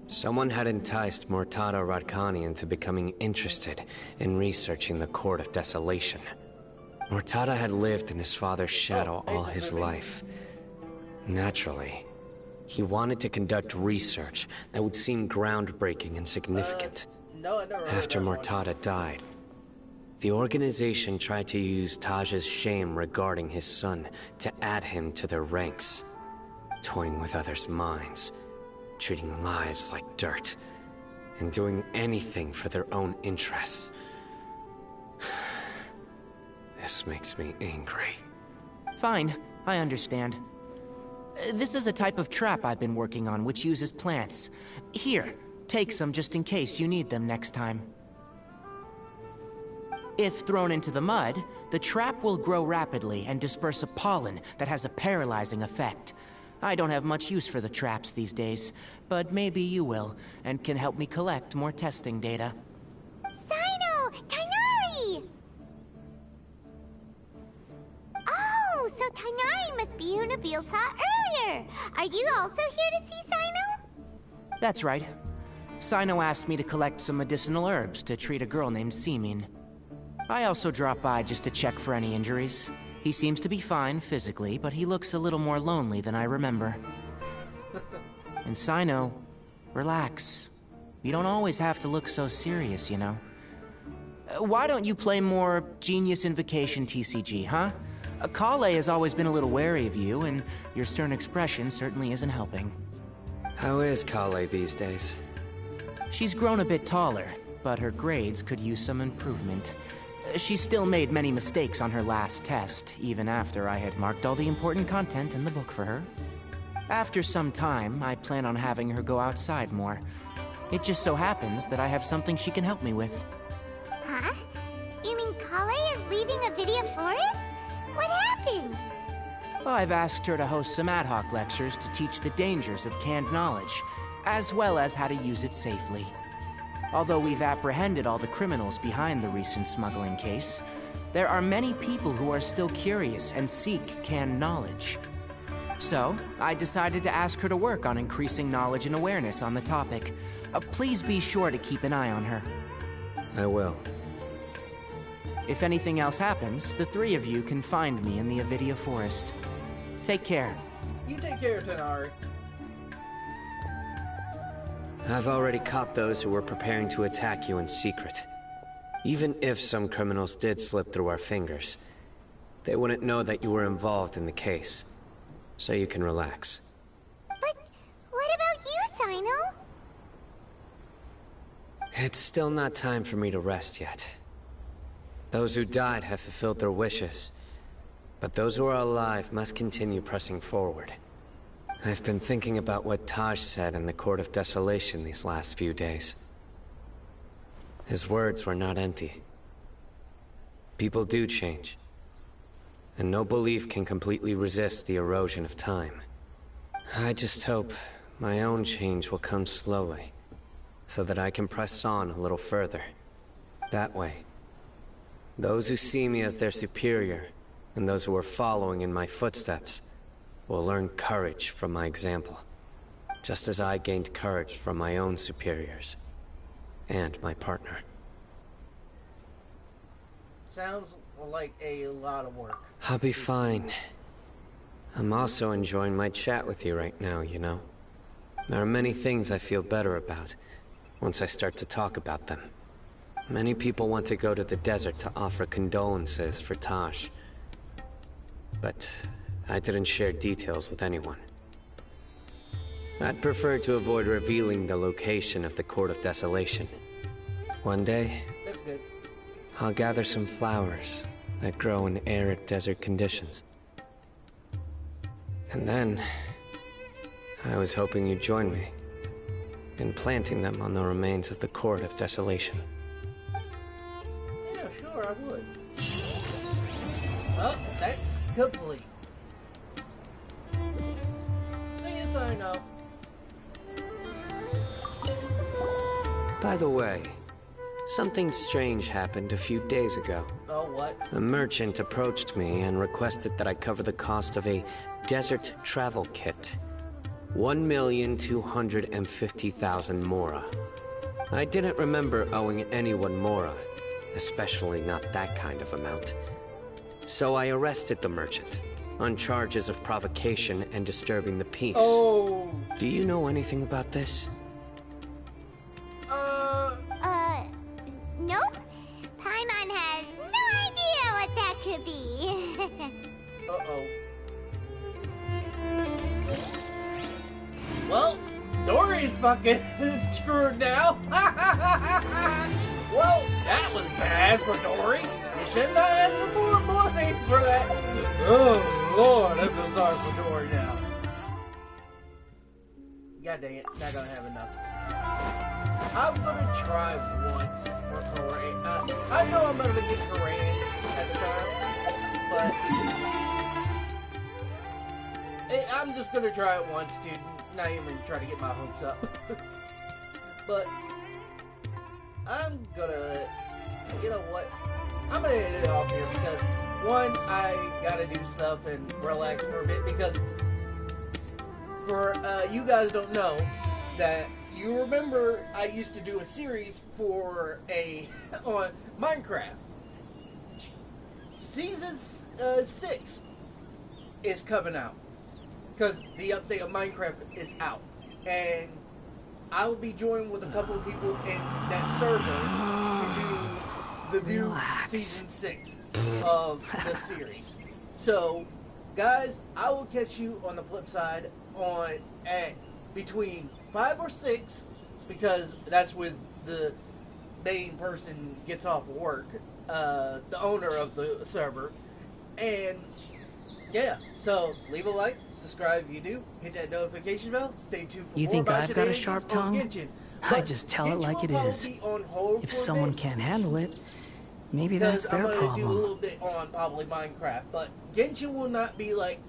someone had enticed Murtada Radkani into becoming interested in researching the Court of Desolation. Murtada had lived in his father's shadow all his life. Naturally, he wanted to conduct research that would seem groundbreaking and significant. After Murtada died, the organization tried to use Taj's shame regarding his son to add him to their ranks, toying with others' minds, treating lives like dirt, and doing anything for their own interests. This makes me angry. Fine, I understand. This is a type of trap I've been working on which uses plants. Here, take some just in case you need them next time. If thrown into the mud, the trap will grow rapidly and disperse a pollen that has a paralyzing effect. I don't have much use for the traps these days, but maybe you will, and can help me collect more testing data. Cyno! Tainari! Oh, so Tainari must be who Nabil saw earlier. Are you also here to see Cyno? That's right. Cyno asked me to collect some medicinal herbs to treat a girl named Semin. I also dropped by just to check for any injuries. He seems to be fine physically, but he looks a little more lonely than I remember. And Cyno, relax. You don't always have to look so serious, you know. Why don't you play more Genius Invocation TCG, huh? Kale has always been a little wary of you, and your stern expression certainly isn't helping. How is Kale these days? She's grown a bit taller, but her grades could use some improvement. She still made many mistakes on her last test, even after I had marked all the important content in the book for her. After some time, I plan on having her go outside more. It just so happens that I have something she can help me with. Huh? You mean Kale is leaving Avidia Forest? What happened? I've asked her to host some ad hoc lectures to teach the dangers of canned knowledge, as well as how to use it safely. Although we've apprehended all the criminals behind the recent smuggling case, there are many people who are still curious and seek canned knowledge. So, I decided to ask her to work on increasing knowledge and awareness on the topic. Please be sure to keep an eye on her. I will. If anything else happens, the three of you can find me in the Avidia Forest. Take care. You take care, Tainari. I've already caught those who were preparing to attack you in secret. Even if some criminals did slip through our fingers, they wouldn't know that you were involved in the case. So you can relax. But what about you, Cyno? It's still not time for me to rest yet. Those who died have fulfilled their wishes, but those who are alive must continue pressing forward. I've been thinking about what Taj said in the Court of Desolation these last few days. His words were not empty. People do change, and no belief can completely resist the erosion of time. I just hope my own change will come slowly, so that I can press on a little further. That way, those who see me as their superior, and those who are following in my footsteps, will learn courage from my example, just as I gained courage from my own superiors, and my partner. Sounds like a lot of work. I'll be fine. I'm also enjoying my chat with you right now, you know. There are many things I feel better about once I start to talk about them. Many people want to go to the desert to offer condolences for Taj. But I didn't share details with anyone. I'd prefer to avoid revealing the location of the Court of Desolation. One day, that's good. I'll gather some flowers that grow in arid desert conditions. And then, I was hoping you'd join me in planting them on the remains of the Court of Desolation. Yeah, sure, I would. Well, that's complete. See you, Cyno. By the way, something strange happened a few days ago. Oh, what? A merchant approached me and requested that I cover the cost of a desert travel kit. 1,250,000 mora. I didn't remember owing anyone mora, especially not that kind of amount. So I arrested the merchant, on charges of provocation and disturbing the peace. Oh. Do you know anything about this? Nope. Paimon has no idea what that could be. Uh-oh. Well, Dory's fucking screwed now. Well, that was bad for Dory. You should not ask for more things for that. Oh, Lord, I feel sorry for Dory now. God dang it, not gonna have enough. I'm gonna try once for Dory. I know I'm gonna get Korean at the time, but I'm just gonna try it once, dude. Not even try to get my hopes up. But I'm gonna, you know what? I'm gonna end it off here because one, I gotta do stuff and relax for a bit because for you guys don't know that you remember I used to do a series for on Minecraft. Season 6 is coming out because the update of Minecraft is out, and I will be joined with a couple of people in that server to do the new Season 6 of the series. So, guys, I will catch you on the flip side at between 5 or 6, because that's when the main person gets off of work, the owner of the server. And yeah, so leave a like, subscribe if you do, hit that notification bell, stay tuned for You more think about I've got a shenanigans sharp on tongue? Genshin. I But just tell it Genshin like will it probably is. be on hold If for a someone bit, can't handle it, maybe because that's their I'm gonna do a problem. little bit on probably Minecraft, but Genshin will not be like,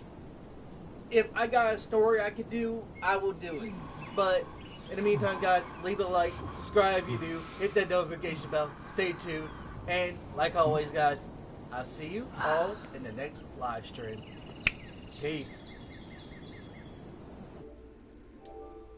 if I got a story I could do, I will do it. But in the meantime, guys, leave a like, subscribe if you do, hit that notification bell, stay tuned, and like always, guys, I'll see you all in the next live stream. Peace.